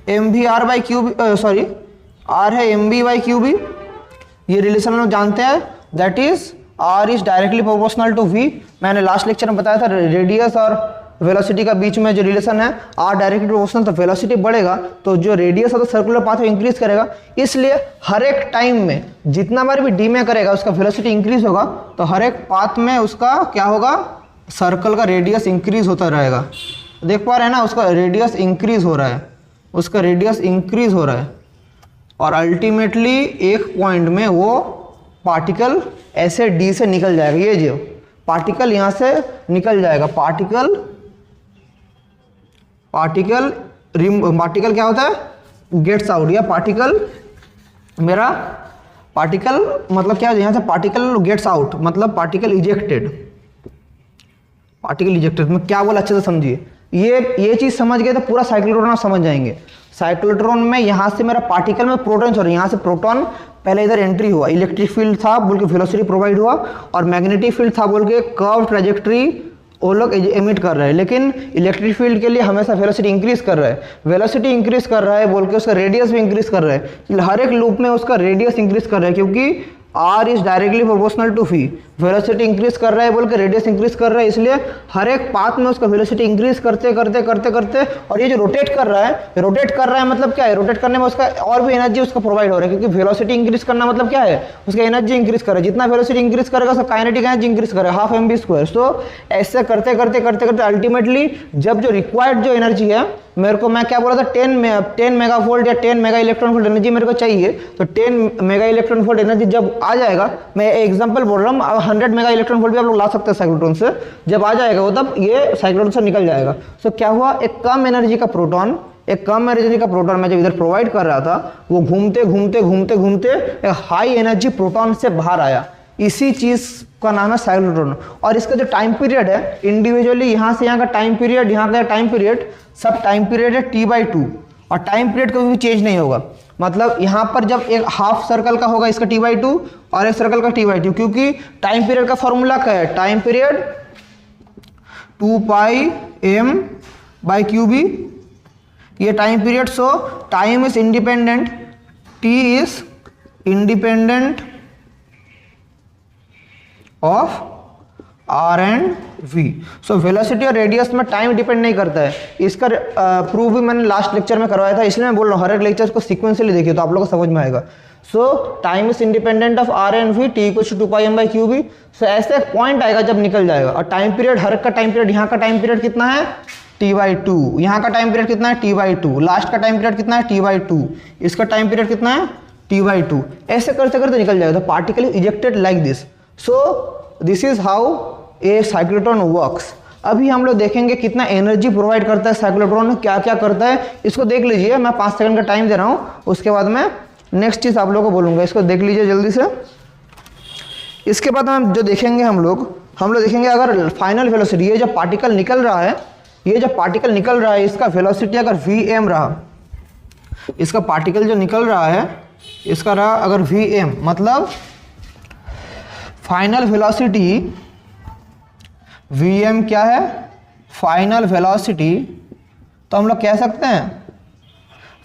mvr/qb, sorry R है mv/qb, ये रिलेशन हम लोग जानते हैं, that is R is directly proportional to v। मैंने लास्ट लेक्चर में बताया था रेडियस और वेलोसिटी का बीच में जो रिलेशन है, R डायरेक्टली प्रोपोर्शनल, तो वेलोसिटी बढ़ेगा तो जो रेडियस है तो सर्कुलर पाथ इंक्रीज करेगा। इसलिए हर एक टाइम में जितना बार भी डी में करेगा उसका वेलोसिटी इंक्रीज होगा, तो हर एक पाथ में उसका क्या होगा, सर्कल का रेडियस इंक्रीज होता रहेगा। देख पा रहे हैं ना, उसका रेडियस इंक्रीज हो रहा है, उसका रेडियस इंक्रीज हो रहा है, और अल्टीमेटली एक पॉइंट में वो पार्टिकल ऐसे डी से निकल जाएगा। ये जो पार्टिकल यहाँ से निकल जाएगा, पार्टिकल क्या होता है, गेट्स आउट, या पार्टिकल मतलब क्या है, यहाँ से पार्टिकल गेट्स आउट मतलब पार्टिकल इजेक्टेड। मैं क्या बोला अच्छे से समझिए, ये चीज समझ गए तो पूरा साइक्लोट्रॉन आप समझ जाएंगे। साइक्लोट्रॉन में यहाँ से मेरा पार्टिकल में प्रोटॉन, सॉरी यहाँ से प्रोटॉन पहले इधर एंट्री हुआ, इलेक्ट्रिक फील्ड था बोल के वेलोसिटी प्रोवाइड हुआ, और मैग्नेटिक फील्ड था बोल के कर्व ट्रैजेक्टरी वो लोग एमिट कर रहे हैं। लेकिन इलेक्ट्रिक फील्ड के लिए हमेशा वेलोसिटी इंक्रीज कर रहा है, वेलोसिटी इंक्रीज कर रहा है बोल के उसका रेडियस भी इंक्रीज कर रहा है। हर एक लूप में उसका रेडियस इंक्रीज कर रहा है, क्योंकि R is directly proportional to v। Velocity increase कर रहा है बोल के रेडियस इंक्रीज कर रहा है, इसलिए हर एक पाथ में उसका वेलोसिटी इंक्रीज करते करते करते करते, और ये जो रोटेट कर रहा है मतलब क्या है, रोटेट करने में उसका और भी एनर्जी उसका प्रोवाइड हो रहा है, क्योंकि वेलोसिटी इंक्रीज करना मतलब क्या है, उसका एनर्जी इंक्रीज कर रहा है। जितना वेलोसिटी इंक्रीज करेगा उसका काइनेटिक एनर्जी इंक्रीज करेगा, 12 mv²। तो ऐसे करते करते करते करते अल्टीमेटली जब जो रिक्वायर्ड जो एनर्जी है, मेरे को मैं क्या बोला था 10 मेगावोल्ट या 10 मेगा इलेक्ट्रॉन वोल्ट एनर्जी मेरे को चाहिए, तो 10 मेगा इलेक्ट्रॉन वोल्ट एनर्जी जब आ जाएगा, मैं एग्जांपल बोल रहा हूँ, 100 मेगा इलेक्ट्रॉन वोल्ट भी आप लोग ला सकते हैं साइक्लोट्रॉन से, जब आ जाएगा वो तब ये साइक्लोट्रॉन से निकल जाएगा। तो क्या हुआ, एक कम एनर्जी का प्रोटॉन मैं जब इधर प्रोवाइड कर रहा था, वो घूमते घूमते घूमते घूमते एक हाई एनर्जी प्रोटॉन से बाहर आया। इसी चीज का नाम है साइक्लोट्रॉन। और इसका जो टाइम पीरियड है, इंडिविजुअली यहाँ से यहाँ का टाइम पीरियड, यहाँ का टाइम पीरियड, सब टाइम पीरियड है T/2, और टाइम पीरियड कभी भी चेंज नहीं होगा। मतलब यहाँ पर जब एक हाफ सर्कल का होगा इसका T/2 और एक सर्कल का T/2, क्योंकि टाइम पीरियड का फॉर्मूला क्या है, टाइम पीरियड 2πm/qb, ये time period. So time is independent, T is independent of R and V। So velocity और रेडियस में टाइम डिपेंड नहीं करता है। इसका प्रूव भी मैंने लास्ट लेक्चर में करवाया था, इसलिए मैं बोल रहा हूँ हर एक लेक्चर को सीक्वेंशियली देखिए तो आप लोगों को समझ में आएगा। So time is independent of R and V, T equals to 2πm/qb। So ऐसे एक पॉइंट आएगा जब निकल जाएगा, और टाइम पीरियड, हर एक का टाइम पीरियड, यहाँ का टाइम पीरियड कितना है T/2, यहाँ का टाइम पीरियड कितना है T/2, लास्ट का टाइम पीरियड कितना है T/2, इसका टाइम पीरियड कितना है T/2, ऐसे करते करते निकल जाएगा। The particle is ejected like this. So this is how a cyclotron works. अभी हम लोग देखेंगे कितना एनर्जी प्रोवाइड करता है साइक्लोट्रॉन, क्या क्या करता है, इसको देख लीजिए। मैं 5 सेकंड का टाइम दे रहा हूँ, उसके बाद मैं नेक्स्ट चीज़ आप लोगों को बोलूँगा, इसको देख लीजिए जल्दी से। इसके बाद हम जो देखेंगे हम लोग देखेंगे अगर फाइनल वेलोसिटी, ये जो पार्टिकल निकल रहा है, इसका वेलोसिटी अगर Vm रहा, इसका पार्टिकल जो निकल रहा है इसका रहा अगर Vm, मतलब फाइनल वेलोसिटी Vm क्या है, फाइनल वेलोसिटी, तो हम लोग कह सकते हैं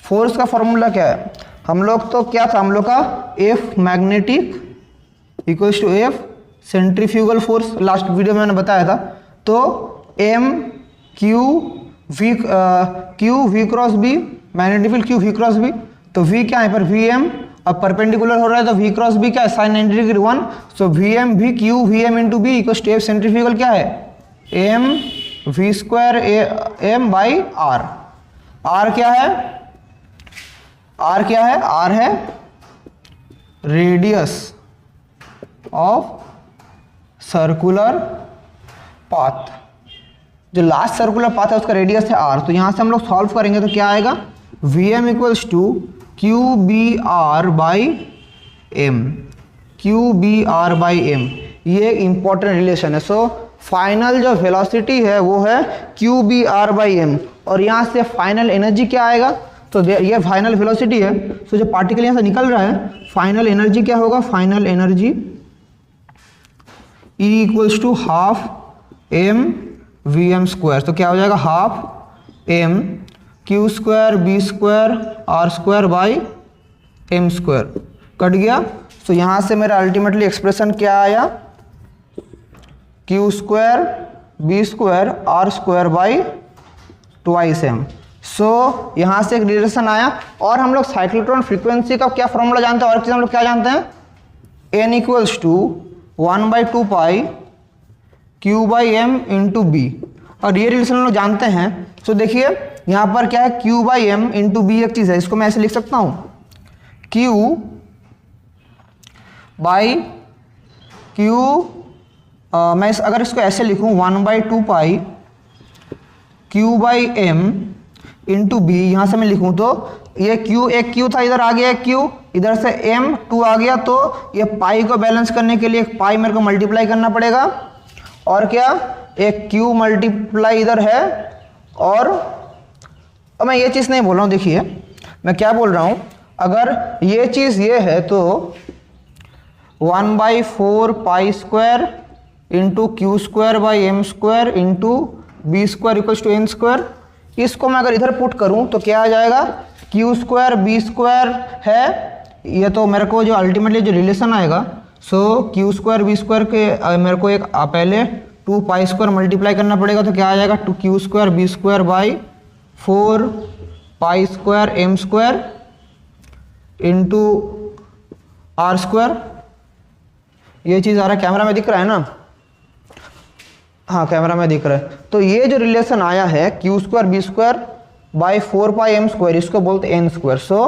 फोर्स का फॉर्मूला क्या है, हम लोग तो क्या था हम लोग का F magnetic equals to F centrifugal force, last video में मैंने बताया था। तो M Q V cross B, magnetic field Q V cross B, तो V क्या है पर Vm, अब परपेंडिकुलर हो रहा है तो V क्रॉस B क्या है साइन 90 डिग्री 1, सो Vm भी Q Vm into B equals to F centrifugal क्या है M V square M by R। R क्या है, R है रेडियस ऑफ सर्कुलर पाथ, जो लास्ट सर्कुलर पाथ है उसका रेडियस है R। तो यहाँ से हम लोग सॉल्व करेंगे तो क्या आएगा, Vm equals to QBR by M, QBR by M, ये इंपॉर्टेंट रिलेशन है। सो फाइनल जो वेलोसिटी है वो है QBR बाई M, और यहाँ से फाइनल एनर्जी क्या आएगा, तो ये फाइनल वेलोसिटी है। सो जो पार्टिकल यहाँ से निकल रहा है फाइनल एनर्जी क्या होगा, final energy E equals to half M Vm square, तो क्या हो जाएगा half M Q square B square R square by M square, cut गया। तो यहाँ से मेरा अल्टीमेटली एक्सप्रेशन क्या आया, Q square B square R square by twice M। सो यहाँ से एक रिलेशन आया। और हम लोग साइक्लोट्रॉन फ्रीक्वेंसी का क्या फॉर्मूला जानते हैं, और चीज़ हम लोग क्या जानते हैं, N equals to 1/2 pi Q by M into B, और ये रिलेशन हम लोग जानते हैं। सो देखिए यहाँ पर क्या है Q by M into B एक चीज़ है, इसको मैं ऐसे लिख सकता हूँ Q बाई Q, मैं अगर इसको ऐसे लिखूँ 1/2 pi Q by M into B, यहाँ से मैं लिखूँ तो ये Q, एक Q था इधर आ गया एक Q, इधर से M 2 आ गया, तो ये पाई को बैलेंस करने के लिए एक पाई मेरे को मल्टीप्लाई करना पड़ेगा, और क्या एक Q मल्टीप्लाई इधर है। और मैं ये चीज़ नहीं बोल रहा हूँ, देखिए मैं क्या बोल रहा हूँ, अगर ये चीज़ ये है तो 1/4 pi square into Q square by M square into B square equals to N square, इसको मैं अगर इधर पुट करूँ तो क्या आ जाएगा, Q स्क्वायर B स्क्वायर है ये, तो मेरे को जो अल्टीमेटली जो रिलेशन आएगा, सो Q स्क्वायर B स्क्वायर के मेरे को एक पहले 2 पाई स्क्वायर मल्टीप्लाई करना पड़ेगा, तो क्या आ जाएगा 2 Q square B square by 4 pi square M square into R square. ये चीज़ आ रहा है, कैमरा में दिख रहा है ना, हाँ कैमरा में दिख रहा है। तो ये जो रिलेशन आया है Q square B square by 4 pi M square, इसको बोलते हैं N square. So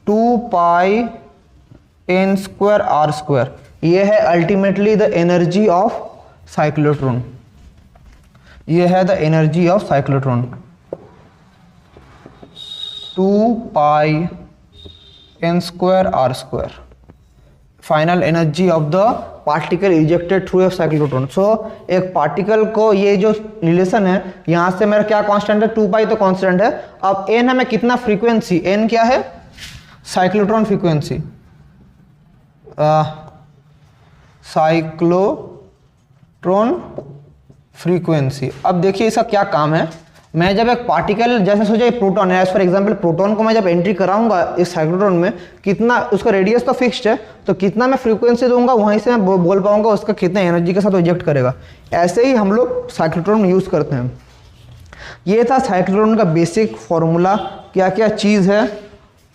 2 pi N square R square, ये है ultimately the energy of cyclotron, ये है the energy of cyclotron, 2 pi N square R square, final energy of the particle ejected through a cyclotron. So एक particle को ये जो relation है, यहाँ से मेरा क्या कांस्टेंट है 2 पाई, तो कांस्टेंट है। अब n हमें कितना फ्रीक्वेंसी, n क्या है साइक्लोट्रॉन फ्रीक्वेंसी, साइक्लोट्रॉन फ्रीक्वेंसी। अब देखिए इसका क्या काम है, मैं जब एक पार्टिकल जैसे सोचिए प्रोटॉन है, एज फॉर एग्जांपल प्रोटॉन को मैं जब एंट्री कराऊंगा इस साइक्लोट्रॉन में, कितना उसका रेडियस तो फिक्स्ड है, तो कितना मैं फ्रीक्वेंसी दूंगा वहीं से मैं बोल पाऊंगा उसका कितना एनर्जी के साथ इजेक्ट करेगा। ऐसे ही हम लोग साइक्लोट्रॉन यूज़ करते हैं। ये था साइक्लोट्रॉन का बेसिक फॉर्मूला, क्या क्या चीज़ है।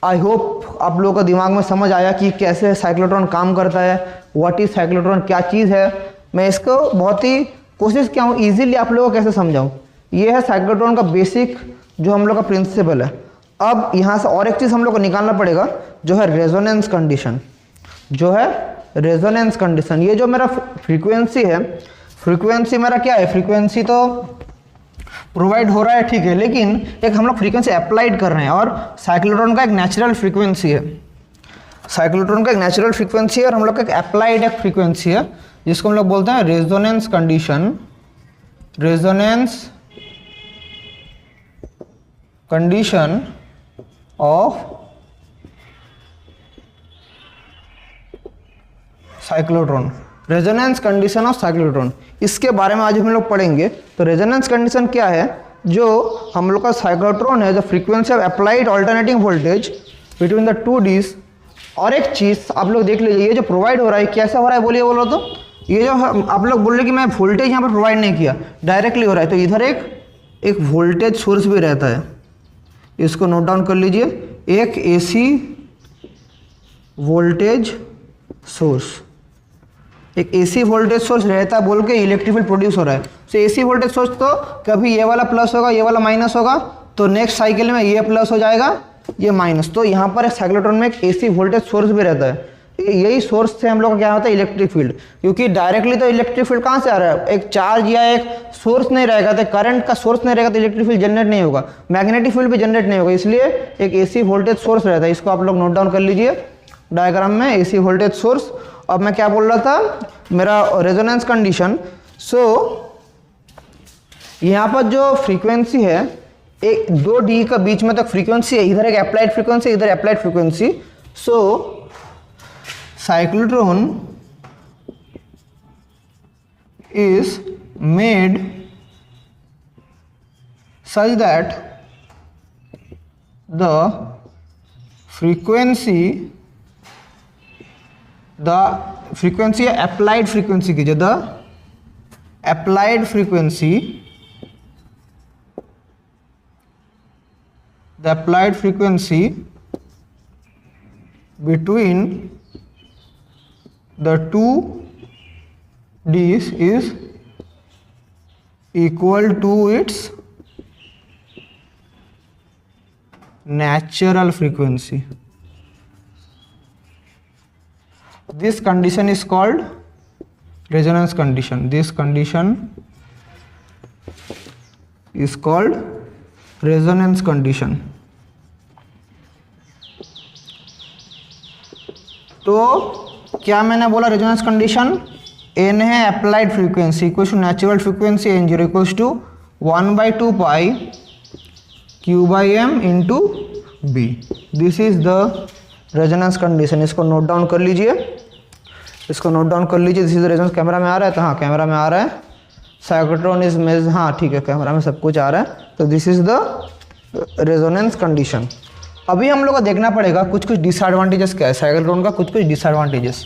आई होप आप लोगों का दिमाग में समझ आया कि कैसे साइक्लोट्रॉन काम करता है, व्हाट इज साइक्लोट्रॉन, क्या चीज़ है। मैं इसको बहुत ही कोशिश किया हूँ ईजिली आप लोगों को कैसे समझाऊँ। ये है साइक्लोट्रॉन का बेसिक जो हम लोग का प्रिंसिपल है। अब यहाँ से और एक चीज़ हम लोग को निकालना पड़ेगा, जो है रेजोनेंस कंडीशन। जो है रेजोनेंस कंडीशन, ये जो मेरा फ्रीक्वेंसी है, फ्रीक्वेंसी मेरा क्या है, फ्रीक्वेंसी तो प्रोवाइड हो रहा है ठीक है, लेकिन एक हम लोग फ्रीक्वेंसी अप्लाइड कर रहे हैं, और साइक्लोट्रॉन का एक नेचुरल फ्रीक्वेंसी है, साइक्लोट्रॉन का एक नेचुरल फ्रीक्वेंसी है, और हम लोग का एक अप्लाइड एक फ्रीक्वेंसी है, जिसको हम लोग बोलते हैं resonance condition. Resonance condition of cyclotron, resonance condition of cyclotron, इसके बारे में आज हम लोग पढ़ेंगे। तो रेजोनेंस कंडीशन क्या है, जो हम लोग का साइक्लोट्रॉन है, जो frequency of applied alternating voltage between the two dees. और एक चीज़ आप लोग देख लीजिए, ये जो प्रोवाइड हो रहा है कैसा हो रहा है, बोलिए बोलो तो। ये जो आप लोग बोल रहे कि मैं वोल्टेज यहाँ पर प्रोवाइड नहीं किया, डायरेक्टली हो रहा है, तो इधर एक वोल्टेज सोर्स भी रहता है, इसको नोट डाउन कर लीजिए। एक एसी वोल्टेज सोर्स, एक एसी वोल्टेज सोर्स रहता है, बोल के इलेक्ट्रिक फील्ड प्रोड्यूस हो रहा है। तो एसी वोल्टेज सोर्स तो कभी ये वाला प्लस होगा, ये वाला माइनस होगा, तो नेक्स्ट साइकिल में ये प्लस हो जाएगा, ये माइनस। तो यहाँ पर एक साइक्लोट्रॉन में एक एसी वोल्टेज सोर्स भी रहता है। यही सोर्स से हम लोग का क्या होता है, इलेक्ट्रिक फील्ड, क्योंकि डायरेक्टली तो इलेक्ट्रिक फील्ड कहाँ से आ रहा है, एक चार्ज या एक सोर्स नहीं रहेगा, तो करंट का सोर्स नहीं रहेगा, तो इलेक्ट्रिक फील्ड जनरेट नहीं होगा, मैग्नेटिक फील्ड भी जनरेट नहीं होगा, इसलिए एक एसी वोल्टेज सोर्स रहता है। इसको आप लोग नोट डाउन कर लीजिए डायग्राम में, एसी वोल्टेज सोर्स। अब मैं क्या बोल रहा था, मेरा रेजोनेंस कंडीशन। सो यहाँ पर जो फ्रीक्वेंसी है, एक 2D का बीच में तक फ्रीक्वेंसी है, इधर एक अप्लाइड फ्रीक्वेंसी, इधर applied frequency. So cyclotron is made such that the frequency applied frequency कीजिए, the applied frequency between the two D's is equal to its natural frequency. This condition is called resonance condition. This condition is called resonance condition. तो क्या मैंने बोला, resonance condition N है applied frequency equal to natural frequency N zero equal to 1/2 pi Q by M into B. This is the resonance condition. इसको note down कर लीजिए, इसको note down कर लीजिए। This is the resonance. Camera में आ रहा है? तो हाँ, कैमरा में आ रहा है। साइक्लोट्रॉन इज मेज, हाँ ठीक है, कैमरा में सब कुछ आ रहा है। तो this is the resonance condition. अभी हम लोग को देखना पड़ेगा कुछ डिसएडवांटेजेस क्या है साइक्लोट्रॉन का, कुछ डिसएडवांटेजेस।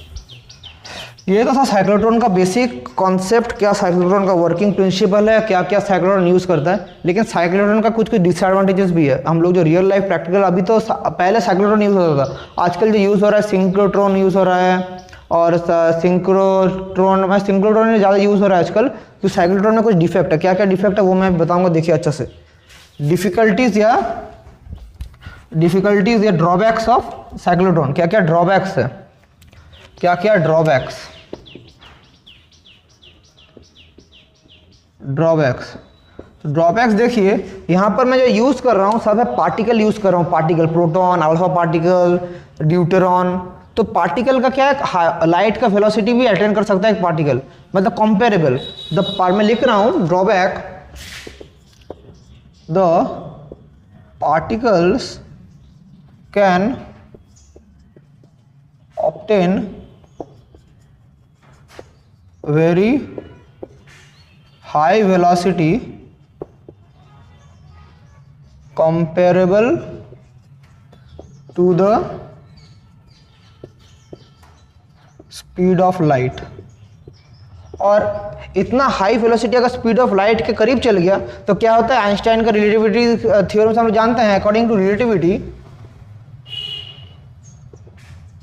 ये तो था साइक्लोट्रॉन का बेसिक कॉन्सेप्ट, क्या साइक्लोट्रॉन का वर्किंग प्रिंसिपल है, क्या क्या साइक्लोट्रॉन यूज़ करता है। लेकिन साइक्लोट्रॉन का कुछ डिसएडवांटेजेस भी है। हम लोग जो रियल लाइफ प्रैक्टिकल, अभी तो पहले साइक्लोट्रॉन यूज़ होता था, आजकल जो यूज़ हो रहा है सिंक्रोट्रॉन यूज़ हो रहा है, और सिंक्रोट्रॉन ज़्यादा यूज़ हो रहा है आजकल। तो साइक्लोट्रॉन में कुछ डिफेक्ट है। क्या क्या डिफेक्ट है वो मैं बताऊँगा, देखिए अच्छा से। डिफ़िकल्टीज़ या ड्रॉबैक्स ऑफ साइक्लोट्रॉन। क्या क्या ड्रॉबैक्स है, क्या क्या ड्रॉबैक्स। तो ड्रॉबैक्स देखिए, यहाँ पर मैं जो यूज़ कर रहा हूँ सब है पार्टिकल यूज़ कर रहा हूँ, particle, proton, alpha particle, deuteron. तो पार्टिकल का क्या है, लाइट का वेलोसिटी भी अटेन कर सकता है एक पार्टिकल, मतलब कंपेरेबल। मैं लिख रहा हूँ drawback, the particles can obtain very high velocity comparable to the speed of light। और इतना हाई वेलोसिटी अगर स्पीड ऑफ लाइट के करीब चल गया तो क्या होता है, आइंस्टाइन का रिलेटिविटी थ्योरम से हम जानते हैं, अकॉर्डिंग टू रिलेटिविटी।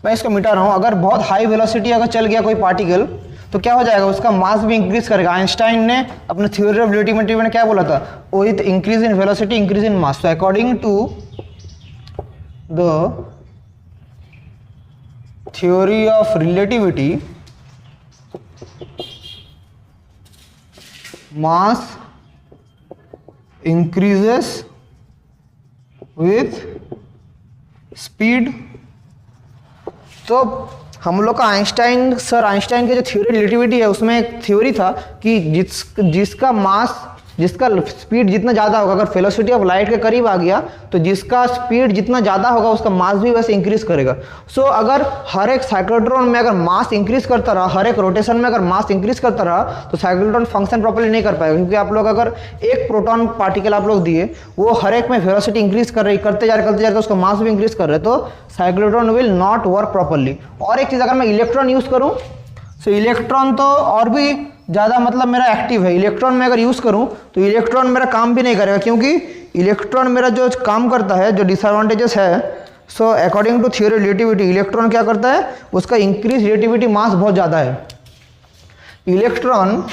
मैं इसको मिटा रहा हूँ। अगर बहुत हाई वेलोसिटी अगर चल गया कोई पार्टिकल तो क्या हो जाएगा, उसका मास भी इंक्रीज करेगा। आइंस्टाइन ने अपने थ्योरी ऑफ रिलेटिविटी में क्या बोला था, with increase in velocity increase in mass. तो according to the theory of relativity, mass increases with speed। तो हम लोग का आइंस्टाइन के जो थ्योरी रिलेटिविटी है उसमें एक थ्योरी था कि जिसका स्पीड जितना ज़्यादा होगा, अगर वेलोसिटी ऑफ लाइट के करीब आ गया तो जिसका स्पीड जितना ज़्यादा होगा उसका मास भी वैसे इंक्रीज करेगा। सो अगर हर एक साइक्लोट्रॉन में अगर मास इंक्रीज करता रहा, हर एक रोटेशन में अगर मास इंक्रीज करता रहा तो साइक्लोट्रॉन फंक्शन प्रॉपर्ली नहीं कर पाएगा, क्योंकि आप लोग अगर एक प्रोटॉन पार्टिकल आप लोग दिए, वो हर एक में वेलोसिटी इंक्रीज करते जा रहे तो उसका मास भी इंक्रीज कर रहे, तो cyclotron will not work properly. और एक चीज़, अगर मैं इलेक्ट्रॉन यूज़ करूँ तो इलेक्ट्रॉन तो और भी ज़्यादा मतलब मेरा एक्टिव है। इलेक्ट्रॉन में अगर यूज़ करूं तो इलेक्ट्रॉन मेरा काम भी नहीं करेगा, क्योंकि इलेक्ट्रॉन मेरा जो काम करता है, जो डिसएडवांटेजेस है, so according to theory relativity electron क्या करता है, उसका इंक्रीज रिलेटिविटी मास बहुत ज़्यादा है। इलेक्ट्रॉन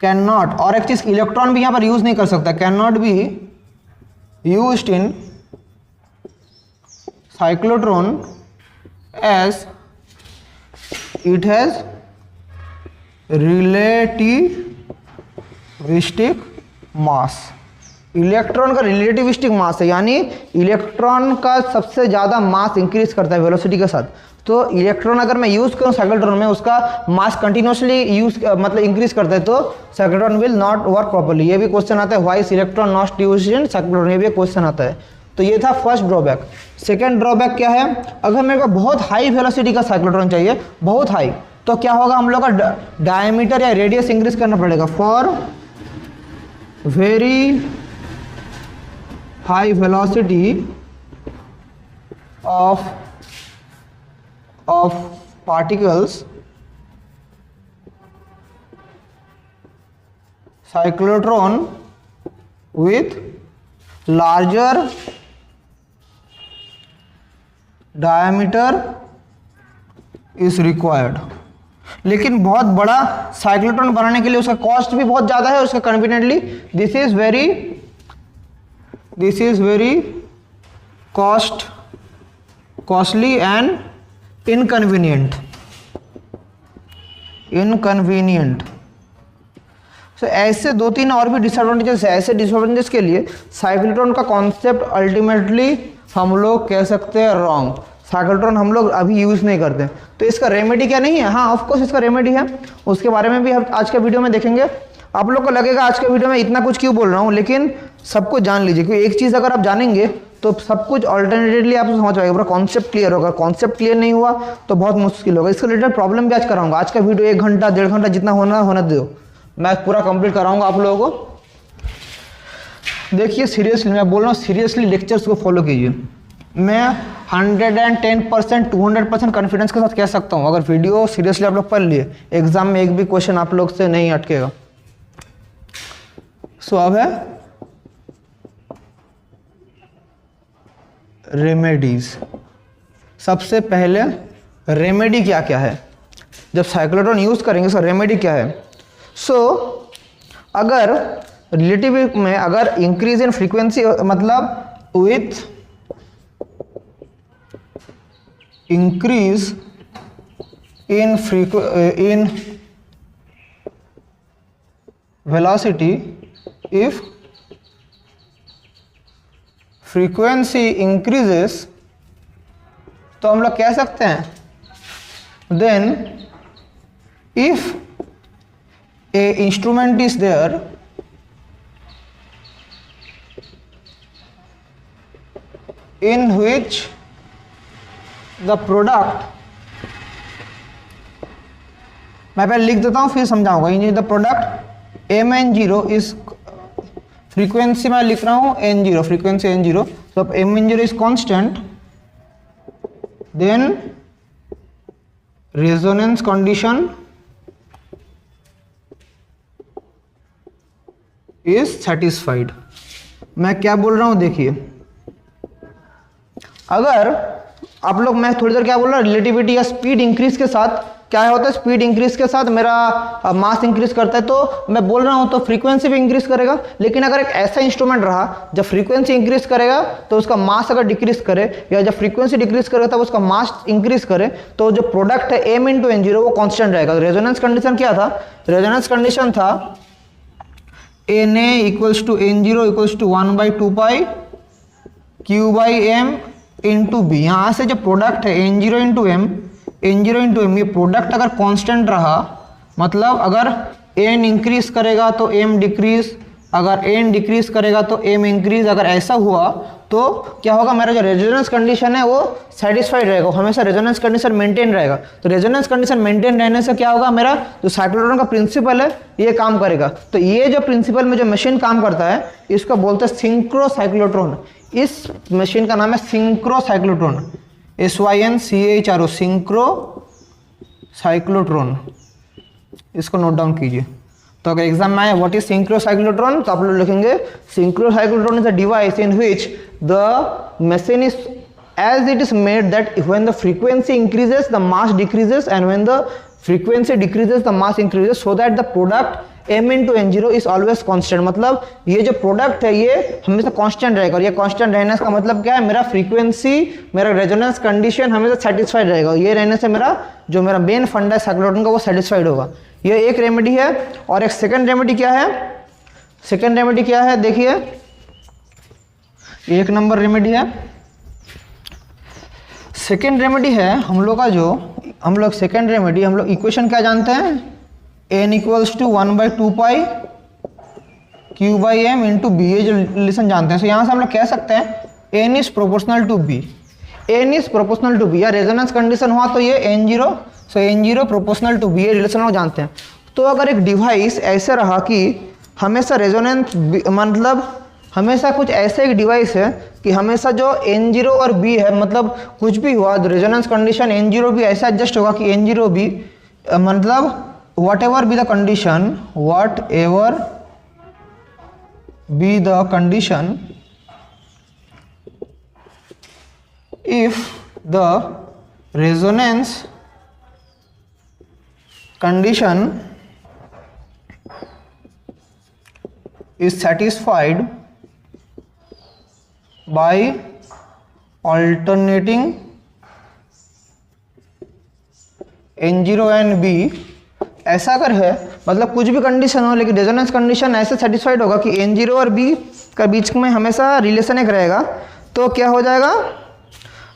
कैन नॉट, और एक चीज़, इलेक्ट्रॉन भी यहाँ पर यूज़ नहीं कर सकता, can not be used in cyclotron as it has relativistic mass। Electron का रिलेटिविस्टिक मास है, यानी इलेक्ट्रॉन का सबसे ज़्यादा मास इंक्रीज करता है वेलोसिटी के साथ। तो इलेक्ट्रॉन अगर मैं यूज़ करूँ साइक्लोट्रॉन में, उसका मास कंटिन्यूसली मतलब इंक्रीज करता है, तो cyclotron will not work properly. ये भी क्वेश्चन आता है, why is electron not used in cyclotron, ये भी क्वेश्चन आता है। तो ये था फर्स्ट ड्रॉबैक। सेकेंड ड्रॉबैक क्या है, अगर मेरे को बहुत हाई वेलोसिटी का साइक्लोट्रॉन चाहिए, बहुत हाई, तो क्या होगा, हम लोग का डायमीटर या रेडियस इंक्रीज करना पड़ेगा। For very high velocity of particles, cyclotron with larger diameter is required। लेकिन बहुत बड़ा साइक्लोट्रॉन बनाने के लिए उसका कॉस्ट भी बहुत ज़्यादा है, उसका conveniently this is very costly and inconvenient. So ऐसे दो तीन और भी डिसएडवांटेजेस है। ऐसे डिसएडवांटेजेस के लिए साइक्लोट्रॉन का कॉन्सेप्ट अल्टीमेटली हम लोग कह सकते हैं रॉन्ग। साइक्लोट्रॉन हम लोग अभी यूज़ नहीं करते, तो इसका रेमेडी क्या नहीं है? हाँ, ऑफकोर्स इसका रेमेडी है, उसके बारे में भी हम आज के वीडियो में देखेंगे। आप लोग को लगेगा आज के वीडियो में इतना कुछ क्यों बोल रहा हूँ, लेकिन सब कुछ जान लीजिए, क्योंकि एक चीज़ अगर आप जानेंगे तो सब कुछ ऑल्टरनेटिवली आप समझ पाएंगे, पूरा कॉन्सेप्ट क्लियर होगा। कॉन्सेप्ट क्लियर नहीं हुआ तो बहुत मुश्किल होगा। इसके रिलेटेड प्रॉब्लम भी आज कराऊंगा। आज का वीडियो 1 घंटा 1.5 घंटा जितना होना दो, मैं पूरा कंप्लीट कराऊंगा आप लोगों को। देखिए सीरियसली मैं बोल रहा हूँ, सीरियसली लेक्चर्स को फॉलो कीजिए। मैं 110% 200% कॉन्फिडेंस के साथ कह सकता हूँ, अगर वीडियो सीरियसली आप लोग पढ़ लिए, एग्जाम में एक भी क्वेश्चन आप लोग से नहीं अटकेगा। सो अब है रेमेडीज। सबसे पहले रेमेडी क्या क्या है, जब साइक्लोट्रॉन यूज करेंगे उसका रेमेडी क्या है। सो अगर रिलेटिव में अगर इंक्रीज इन फ्रीक्वेंसी मतलब with increase in velocity, if frequency increases, तो हम लोग कह सकते हैं then if a instrument is there in which the product, मैं पहले लिख देता हूँ फिर समझाऊंगा। In the product mn0 is frequency, मैं लिख रहा हूँ n0, फ्रीक्वेंसी n0, तो mn0 is constant, then resonance condition is satisfied. मैं क्या बोल रहा हूं देखिए, अगर आप लोग, मैं थोड़ी देर क्या बोल रहा हूं, रिलेटिविटी या स्पीड इंक्रीज के साथ क्या होता है, स्पीड इंक्रीज के साथ मेरा मास इंक्रीज करता है, तो मैं बोल रहा हूँ तो फ्रीक्वेंसी भी इंक्रीज करेगा। लेकिन अगर एक ऐसा इंस्ट्रूमेंट रहा जब फ्रीक्वेंसी इंक्रीज करेगा तो उसका मास अगर डिक्रीज करे, या जब फ्रीक्वेंसी डिक्रीज करेगा तब उसका मास इंक्रीज करे, तो जो प्रोडक्ट है m इंटू एन जीरो वो कॉन्स्टेंट रहेगा। रेजोनेंस कंडीशन क्या था, रेजोनेंस कंडीशन था Na equals to N zero equals to 1/2 Q by M into B. यहाँ से जो प्रोडक्ट है एन जीरो इंटू एम ये प्रोडक्ट अगर कांस्टेंट रहा, मतलब अगर n इंक्रीज करेगा तो m डिक्रीज, अगर n डिक्रीज करेगा तो m इंक्रीज, अगर ऐसा हुआ तो क्या होगा, मेरा जो रेजोनेंस कंडीशन है वो सेटिस्फाइड रहेगा, हमेशा रेजोनेंस कंडीशन मेंटेन रहेगा। तो रेजोनेंस कंडीशन मेंटेन रहने से क्या होगा, मेरा जो साइक्लोट्रॉन का प्रिंसिपल है ये काम करेगा। तो ये जो प्रिंसिपल में जो मशीन काम करता है इसको बोलते हैं सिंक्रो साइक्लोट्रॉन। इस मशीन का नाम है synchro cyclotron, SYNCHRO, synchro cyclotron. इसको नोट डाउन कीजिए। तो अगर एग्जाम में आए व्हाट इज सिंक्रो साइक्लोट्रॉन, तो आप लोग लिखेंगे synchro cyclotron is a device in which the machine is as it is made that when the frequency increases the mass decreases and when the frequency decreases the mass increases, so that the product m into n0 is always constant। मतलब ये जो product है ये हमेशा constant रहेगा, और ये constant रहने का मतलब क्या है, मेरा फ्रीक्वेंसी, मेरा रेजोनेंस कंडीशन हमेशा सेटिस्फाइड रहेगा। ये रहने से मेरा जो मेरा मेन फंडा है साइक्लोट्रॉन का वो सेटिस्फाइड होगा। ये एक रेमेडी है। और एक सेकेंड रेमेडी क्या है, सेकेंड रेमेडी क्या है, देखिए एक नंबर रेमेडी है। सेकेंड रेमेडी है हम लोग का, जो हम लोग सेकेंड रेमेडी, हम लोग इक्वेशन क्या जानते हैं, n equals to 1/2 Q by M into B, ये जो रिलेशन जानते हैं। तो यहाँ से हम लोग कह सकते हैं n is proportional to b, n is proportional to b, या रेजोनेंस कंडीशन हुआ तो ये n0, so n0 proportional to b, ये रिलेशन हम जानते हैं। तो अगर एक डिवाइस ऐसे रहा कि हमेशा रेजोनेंस, मतलब हमेशा कुछ ऐसे एक डिवाइस है कि हमेशा जो n0 और b है, मतलब कुछ भी हुआ रेजोनेंस कंडीशन n0 भी ऐसा एडजस्ट होगा कि n0 भी, मतलब whatever be the condition, whatever be the condition, if the resonance condition is satisfied by alternating n0 and b, ऐसा अगर है, मतलब कुछ भी कंडीशन हो लेकिन रेजोनेंस कंडीशन ऐसे सेटिस्फाइड होगा कि n0 और b का बीच में हमेशा रिलेशन एक रहेगा, तो क्या हो जाएगा,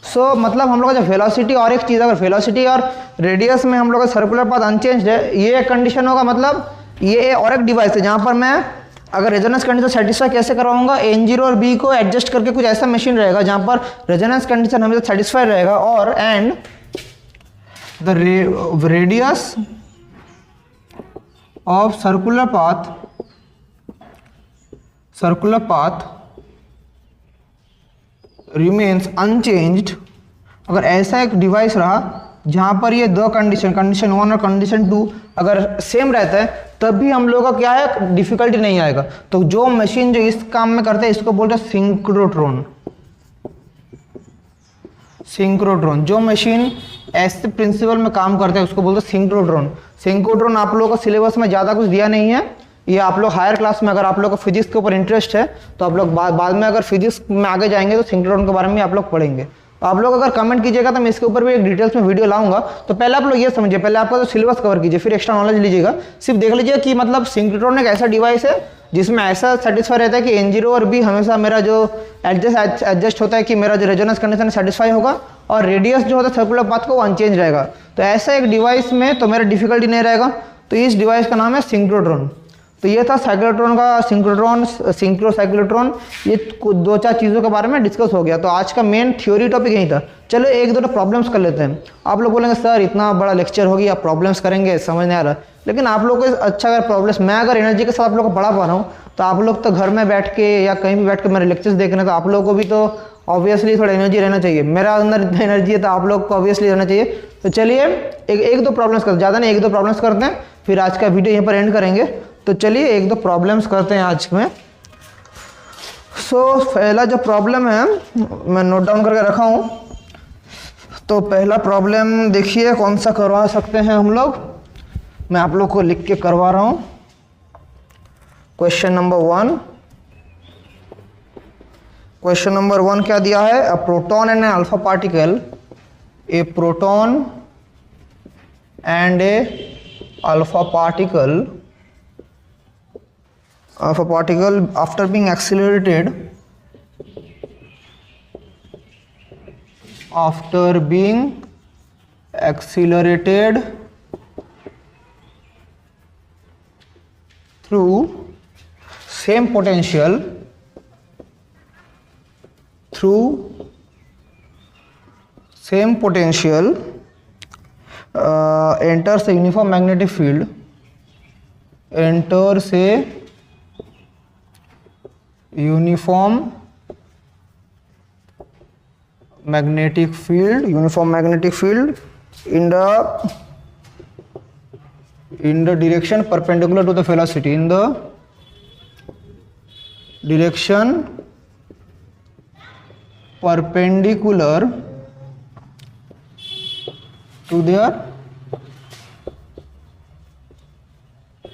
सो मतलब हम लोग का जो वेलोसिटी, और एक चीज़, अगर वेलोसिटी और रेडियस में हम लोग का सर्कुलर पाथ अनचेंज्ड है, ये एक कंडीशन होगा। मतलब ये और एक डिवाइस है जहाँ पर मैं अगर रेजोनेंस कंडीशन सेटिस्फाई कैसे करवाऊंगा, n0 और b को एडजस्ट करके कुछ ऐसा मशीन रहेगा जहाँ पर रेजोनेंस कंडीशन हमेशा सेटिस्फाइड रहेगा, और and the radius of circular path remains unchanged। अगर ऐसा एक डिवाइस रहा जहाँ पर ये दो कंडीशन 1 और कंडीशन 2 अगर सेम रहता है, तब भी हम लोग का क्या है, डिफिकल्टी नहीं आएगा। तो जो मशीन जो इस काम में करते हैं इसको बोलते हैं सिंक्रोट्रॉन। सिंक्रोट्रॉन जो मशीन ऐसे प्रिंसिपल में काम करते हैं उसको बोलते हैं सिंक्रोट्रॉन। सिंक्रोट्रॉन आप लोगों का सिलेबस में ज़्यादा कुछ दिया नहीं है, ये आप लोग हायर क्लास में, अगर आप लोग को फिजिक्स के ऊपर इंटरेस्ट है तो आप लोग बाद में अगर फिजिक्स में आगे जाएंगे तो सिंक्रोट्रॉन के बारे में आप लोग पढ़ेंगे। तो आप लोग अगर कमेंट कीजिएगा तो मैं इसके ऊपर भी एक डिटेल्स में वीडियो लाऊंगा। तो पहले आप लोग ये समझिए, पहले आपका तो सिलेबस कवर कीजिए, फिर एक्स्ट्रा नॉलेज लीजिएगा। सिर्फ देख लीजिए कि मतलब सिंक्रोट्रॉन एक ऐसा डिवाइस है जिसमें ऐसा सेटिस्फाई रहता है कि n0 और b हमेशा मेरा जो एडजस्ट होता है कि मेरा जो रेजोनेंस कंडीशन सेटिस्फाई होगा, और रेडियस जो होता है सर्कुलर पाथ को वो अनचेंज रहेगा। तो ऐसा एक डिवाइस में तो मेरा डिफिकल्टी नहीं रहेगा। तो इस डिवाइस का नाम है सिंक्रोट्रॉन। तो ये था साइक्लोट्रॉन का, सिंक्रोट्रॉन, सिंक्रो साइक्लोट्रॉन, ये 2-4 चीज़ों के बारे में डिस्कस हो गया। तो आज का मेन थ्योरी टॉपिक यही था। चलो एक दो प्रॉब्लम्स कर लेते हैं। आप लोग बोलेंगे सर इतना बड़ा लेक्चर हो गया, आप प्रॉब्लम्स करेंगे, समझ नहीं आ रहा। लेकिन आप लोग को अच्छा अगर प्रॉब्लम्स, मैं अगर एनर्जी के साथ आप लोग को पढ़ा पा रहा हूँ, तो आप लोग तो घर में बैठ के या कहीं भी बैठ के मेरे लेक्चर्स देख रहे हैं, तो आप लोगों को भी तो ऑब्वियसली थोड़ा एनर्जी रहना चाहिए। मेरा अंदर इतना एनर्जी है तो आप लोग को ऑब्वियसली रहना चाहिए। तो चलिए एक दो प्रॉब्लम्स करते, ज़्यादा नहीं, 1-2 प्रॉब्लम्स करते हैं, फिर आज का वीडियो यहीं पर एंड करेंगे। तो चलिए 1-2 प्रॉब्लम्स करते हैं आज में। सो पहला जो प्रॉब्लम है मैं नोट डाउन करके रखा हूँ। तो पहला प्रॉब्लम देखिए कौन सा करवा सकते हैं हम लोग, मैं आप लोग को लिख के करवा रहा हूँ। क्वेश्चन नंबर वन क्या दिया है? A proton and an alpha particle, a proton and a alpha particle after being accelerated through same potential enters a uniform magnetic field, uniform magnetic field in the direction perpendicular to the velocity, in the direction perpendicular to their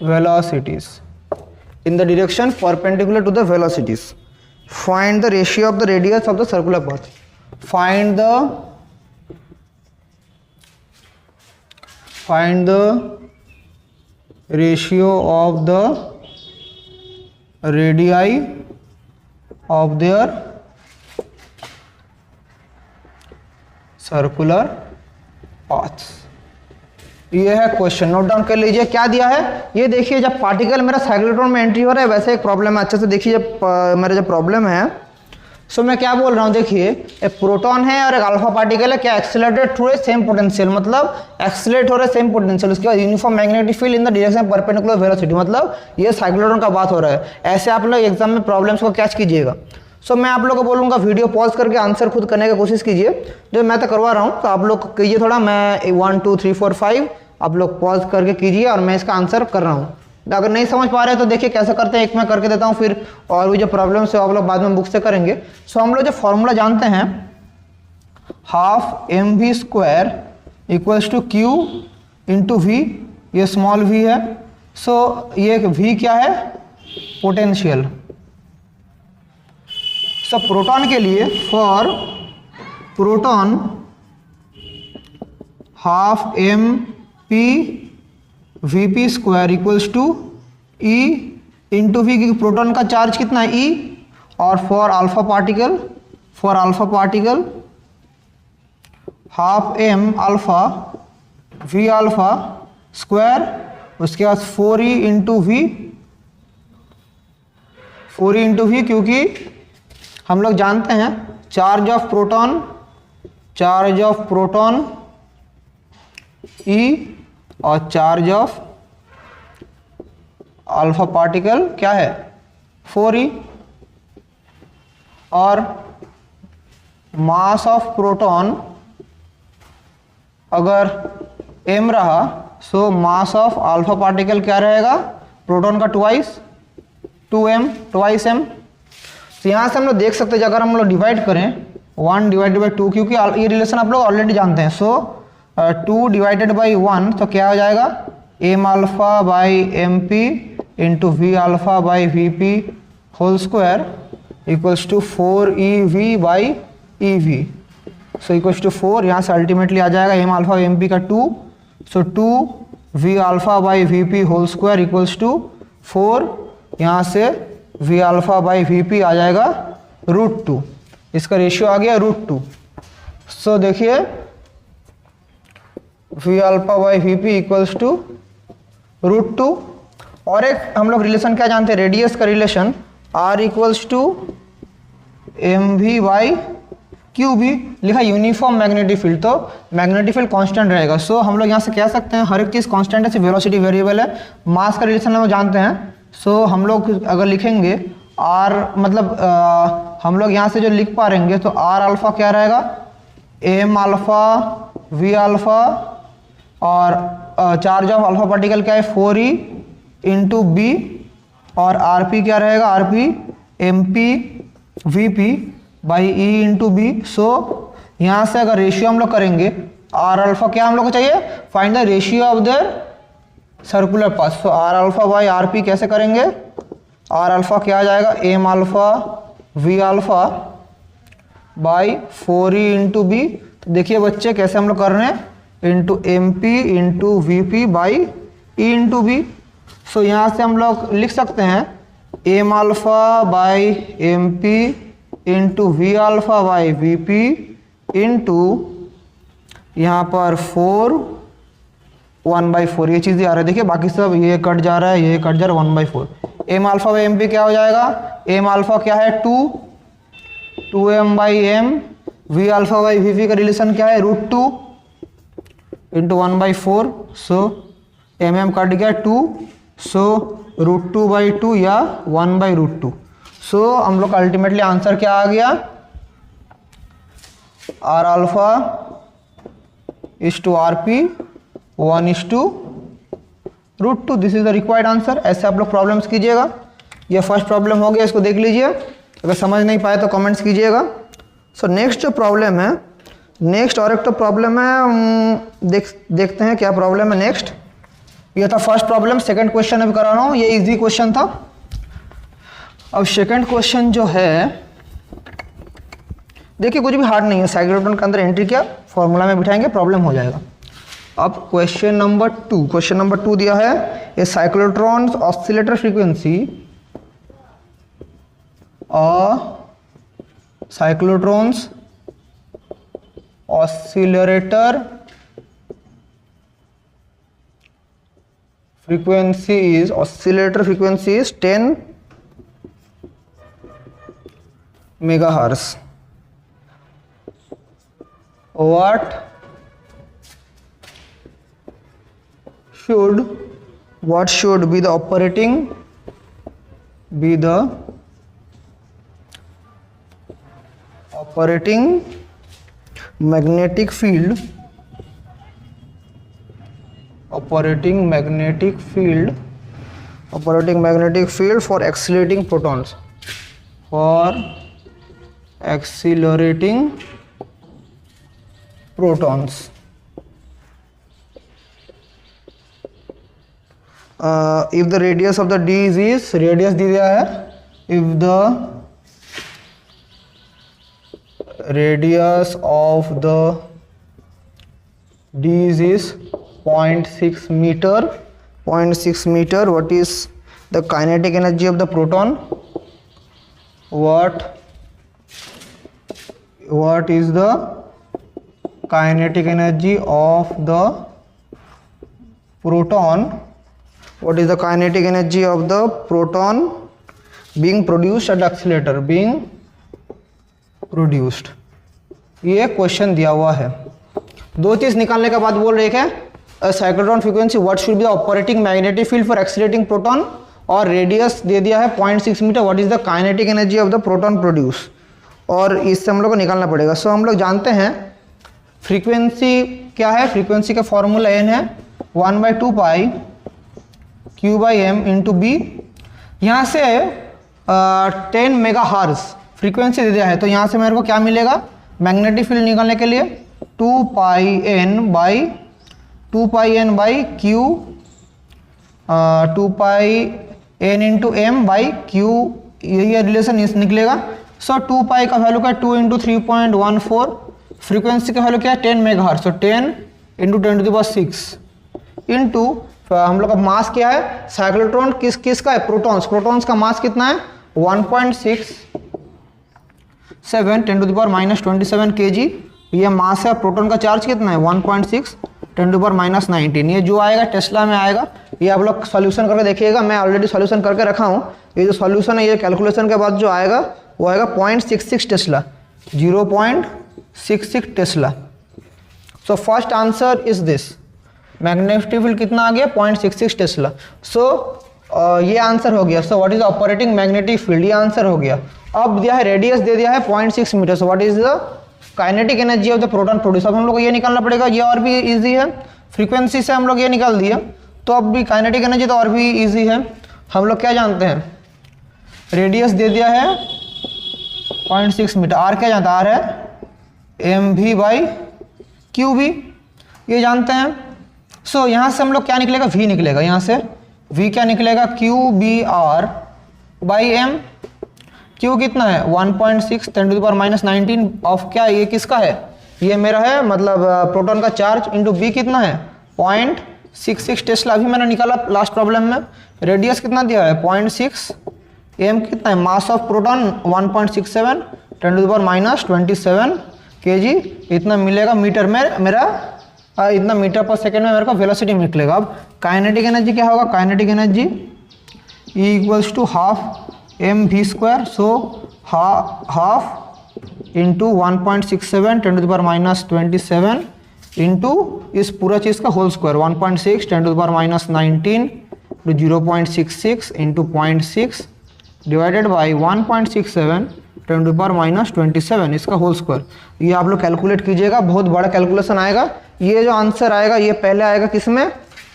velocities. In the direction perpendicular to the velocities. Find the ratio of the radius of the circular path. Find the ratio of the radii of their circular paths. ये है question, note down कर लीजिए। क्या दिया है ये देखिए, जब पार्टिकल मेरा साइक्लोट्रॉन में एंट्री हो रहा है, वैसे एक प्रॉब्लम है, अच्छे से देखिए। जब मेरा जो प्रॉब्लम है, सो मैं क्या बोल रहा हूँ, देखिए एक प्रोटॉन है और एक अल्फा पार्टिकल है, क्या accelerated through a same potential, मतलब एक्सेलरेट हो रहा है सेम पोटेंशियल, उसके बाद uniform magnetic field in the direction perpendicular velocity, मतलब ये साइक्लोट्रॉन का बात हो रहा है। ऐसे आप लोग एग्जाम में प्रॉब्लम्स को कैच कीजिएगा। सो मैं आप लोग को बोलूँगा वीडियो पॉज करके आंसर खुद करने की कोशिश कीजिए, जो मैं तो करवा रहा हूँ, तो आप लोग कीजिए थोड़ा। मैं 1 2 3 4 5 आप लोग पॉज करके कीजिए और मैं इसका आंसर कर रहा हूँ। अगर नहीं समझ पा रहे तो देखिए कैसे करते हैं, एक मैं करके देता हूँ, फिर और भी जो प्रॉब्लम्स है आप लोग बाद में बुक से करेंगे। सो हम लोग जो फॉर्मूला जानते हैं, half mv square equals to q into v, ये स्मॉल v है। सो ये v क्या है? पोटेंशियल। सो प्रोटॉन के लिए, for proton half mp vp square equals to e into V, क्योंकि प्रोटॉन का चार्ज कितना है? e। और for alpha particle half m alpha v alpha square, उसके बाद 4e इंटू वी, क्योंकि हम लोग जानते हैं चार्ज ऑफ प्रोटॉन e और चार्ज ऑफ अल्फा पार्टिकल क्या है? 4e। और मास ऑफ प्रोटॉन अगर m रहा, सो मास ऑफ अल्फा पार्टिकल क्या रहेगा? प्रोटॉन का ट्वाइस m। तो यहाँ से हम लोग देख सकते हैं, अगर हम लोग डिवाइड करें 1 डिवाइडेड बाई 2, क्योंकि ये रिलेशन आप लोग ऑलरेडी जानते हैं। सो 2 डिवाइडेड बाई 1, तो क्या हो जाएगा? m alpha by mp into v alpha by vp whole square equals to 4ev by ev। So equals to 4, यहाँ से अल्टीमेटली आ जाएगा m अल्फा mp का 2, so 2v alpha by vp whole square equals to 4, यहाँ से v alpha by vp आ जाएगा √2, इसका ratio आ गया √2। सो देखिए v alpha by vp equals to √2। और एक हम लोग रिलेशन क्या जानते हैं? रेडियस का relation r equals to mv by qb, लिखा यूनिफॉर्म मैग्नेटिक फील्ड, तो मैग्नेटिक फील्ड कांस्टेंट रहेगा। सो हम लोग यहाँ से कह सकते हैं हर एक चीज़ कांस्टेंट है, सिर्फ वेलोसिटी वेरिएबल है। मास का रिलेशन हम लोग जानते हैं। सो हम लोग अगर लिखेंगे r, मतलब हम लोग यहाँ से जो लिख पा रहेंगे, तो r अल्फा क्या रहेगा? m अल्फा v अल्फा, और चार्ज ऑफ अल्फा पार्टिकल क्या है? 4e इंटू बी, और rp क्या रहेगा? rp mp vp by e into B. So यहाँ से अगर रेशियो हम लोग करेंगे आर अल्फा, क्या हम लोग को चाहिए, find the ratio of their circular path. So R alpha by R P कैसे करेंगे, आर अल्फा क्या आ जाएगा, M alpha V alpha by 4e into B. तो देखिए बच्चे कैसे हम लोग कर रहे हैं, into M P into V P by E into B. So यहाँ से हम लोग लिख सकते हैं M alpha by M P into V alpha by V P into यहाँ पर 4 1/4, ये चीज़ें आ रहा है। देखिए बाकी सब ये कट जा रहा है, ये कट जा रहा है, 1/4। M alpha by M P क्या हो जाएगा, एम अल्फा क्या है 2m by M, V alpha by V P का रिलेशन क्या है √2 इंटू 1/4। सो एम कट गया 2, सो √2/2 या 1/√2। सो हम लोग का अल्टीमेटली आंसर क्या आ गया, R alpha is to R P 1:√2। This is the required answer. ऐसे आप लोग प्रॉब्लम्स कीजिएगा। ये फर्स्ट प्रॉब्लम हो गया, इसको देख लीजिए, अगर समझ नहीं पाए तो कमेंट्स कीजिएगा। सो नेक्स्ट जो प्रॉब्लम है, नेक्स्ट और एक तो प्रॉब्लम है, देखते हैं क्या प्रॉब्लम है नेक्स्ट। ये था फर्स्ट प्रॉब्लम। सेकंड क्वेश्चन अभी करा रहा हूँ, ये इजी क्वेश्चन था। अब सेकंड क्वेश्चन जो है, देखिए कुछ भी हार्ड नहीं है, साइक्लोट्रॉन के अंदर एंट्री किया, फॉर्मूला में बिठाएंगे, प्रॉब्लम हो जाएगा। अब क्वेश्चन नंबर 2 दिया है, a cyclotron oscillator frequency, cyclotron's oscillator frequency is 10 megahertz. What should be the operating magnetic field for accelerating protons, if the radius of the D is, radius दी दिया है, if the radius of the D is 0.6 meter, what is the kinetic energy of the proton, what is the kinetic energy of the proton, being produced at the accelerator, ये question दिया हुआ है। दो चीज निकालने के बाद बोल रहे हैं cyclotron frequency, what should be the operating magnetic field for accelerating proton, और रेडियस दे दिया है 0.6 metre, what is the kinetic energy of the proton produce, और इससे हम लोग को निकालना पड़ेगा। सो हम लोग जानते हैं फ्रीक्वेंसी क्या है, फ्रीक्वेंसी का फॉर्मूला n है 1/2 पाई Q/m इंटू बी। यहाँ से 10 मेगाहर्ट्ज फ्रीक्वेंसी दे दिया है, तो यहाँ से मेरे को क्या मिलेगा, मैग्नेटिक फील्ड निकालने के लिए 2 pi n by Q, 2 pi n into M by Q, यही रिलेशन निकलेगा। सो 2 पाई का वैल्यू क्या है 2 इंटू 3.14, फ्रीक्वेंसी का वैल्यू क्या है 10 मेगाहर्ट्ज, सो 10 इंटू 10⁶ इंटू हम लोग का मास क्या है, साइक्लोट्रॉन किसका है, प्रोटॉन्स का मास कितना है 1.67 10⁻27 kg, ये मास है। प्रोटॉन का चार्ज कितना है 1.6 10⁻19, ये जो आएगा टेस्ला में आएगा। ये आप लोग सॉल्यूशन करके देखिएगा, मैं ऑलरेडी सॉल्यूशन करके रखा हूँ। ये जो सॉल्यूशन है, ये कैलकुलेशन के बाद जो आएगा वो आएगा 0.66 Tesla, 0.66 Tesla. So first answer is this, magnetic field कितना आ गया 0.66 टेस्ला। सो ये आंसर हो गया। सो what is operating magnetic field, ये आंसर हो गया। अब दिया है रेडियस दे दिया है 0.6 metre, so what is the kinetic energy of the proton produce. अब हम लोग को ये निकालना पड़ेगा, ये और भी इजी है, फ्रीक्वेंसी से हम लोग ये निकाल दिया, तो अब भी काइनेटिक एनर्जी तो और भी इजी है। हम लोग क्या जानते हैं, रेडियस दे दिया है 0.6 मीटर, आर क्या जानता है, आर है M V by Q V, ये जानते हैं। सो यहाँ से हम लोग क्या निकलेगा, वी निकलेगा, यहाँ से वी क्या निकलेगा, Q B R by M. Q कितना है 1.6 10⁻⁻19 ऑफ क्या, ये किसका है, ये मेरा है मतलब प्रोटॉन का चार्ज, इंटू बी कितना है 0.66 टेस्ला, अभी मैंने निकाला लास्ट प्रॉब्लम में। रेडियस कितना दिया है 0.6, एम कितना है, मास ऑफ प्रोटॉन 1.67 10⁻27 kg, इतना मिलेगा मीटर में मेरा, इतना मीटर पर सेकेंड में मेरे को वेलोसिटी निकलेगा। अब काइनेटिक एनर्जी क्या होगा, kinetic energy equals to half M V square, so half into 1.67 10⁻27 into इस पूरा चीज़ का whole square 1.6 10⁻19 to 0.66 into 0.6 divided by 1.67 10⁻27 इसका होल स्क्वायर। ये आप लोग कैलकुलेट कीजिएगा, बहुत बड़ा कैलकुलेशन आएगा। ये जो आंसर आएगा ये पहले आएगा किस में,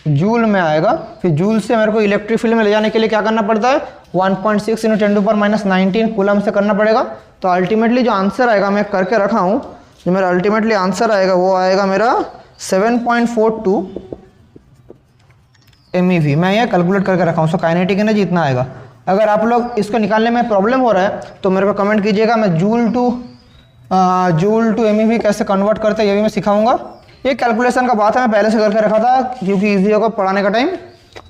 जूल में आएगा। फिर जूल से मेरे को इलेक्ट्रिक फील्ड में ले जाने के लिए क्या करना पड़ता है, 1.6 इंटू 10⁻19 कूलम से करना पड़ेगा। तो अल्टीमेटली जो आंसर आएगा, मैं करके रखा हूँ, जो मेरा अल्टीमेटली आंसर आएगा वो आएगा मेरा 7.42 MeV। मैं ये कैलकुलेट करके रखा हूँ। सो काइनेटिक एनर्जी इतना आएगा। अगर आप लोग इसको निकालने में प्रॉब्लम हो रहा है तो मेरे को कमेंट कीजिएगा, मैं जूल टू MeV कैसे कन्वर्ट करते हैं ये भी मैं सिखाऊंगा। ये कैलकुलेशन का बात है, मैं पहले से करके रखा था क्योंकि ईजी होगा पढ़ाने का टाइम।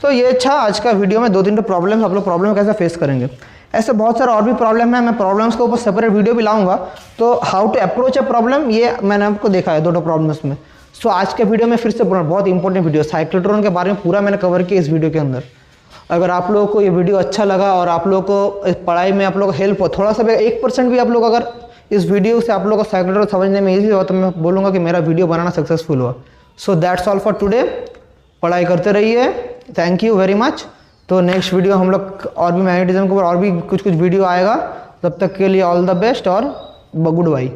तो ये अच्छा आज का वीडियो में 2-3 प्रॉब्लम, आप लोग प्रॉब्लम कैसे फेस करेंगे। ऐसे बहुत सारे और भी प्रॉब्लम है, मैं प्रॉब्लम्स के ऊपर सेपरेट वीडियो भी लाऊंगा। तो how to approach a problem ये मैंने आपको देखा है 2 प्रॉब्लम्स में। सो आज के वीडियो में फिर से बहुत इंपॉर्टेंट वीडियो साइक्लोट्रॉन के बारे में पूरा मैंने कवर किया इस वीडियो के अंदर। अगर आप लोगों को ये वीडियो अच्छा लगा और आप लोगों को इस पढ़ाई में आप लोगों को हेल्प हो, थोड़ा सा भी 1% भी आप लोग अगर इस वीडियो से आप लोगों को साइक्लोट्रॉन समझने में ईजी हो, तो मैं बोलूँगा कि मेरा वीडियो बनाना सक्सेसफुल हुआ। So that's all for today. पढ़ाई करते रहिए, थैंक यू वेरी मच। तो नेक्स्ट वीडियो हम लोग और भी मैग्नेटिज्म के ऊपर और भी कुछ वीडियो आएगा। तब तक के लिए ऑल द बेस्ट और गुड बाय।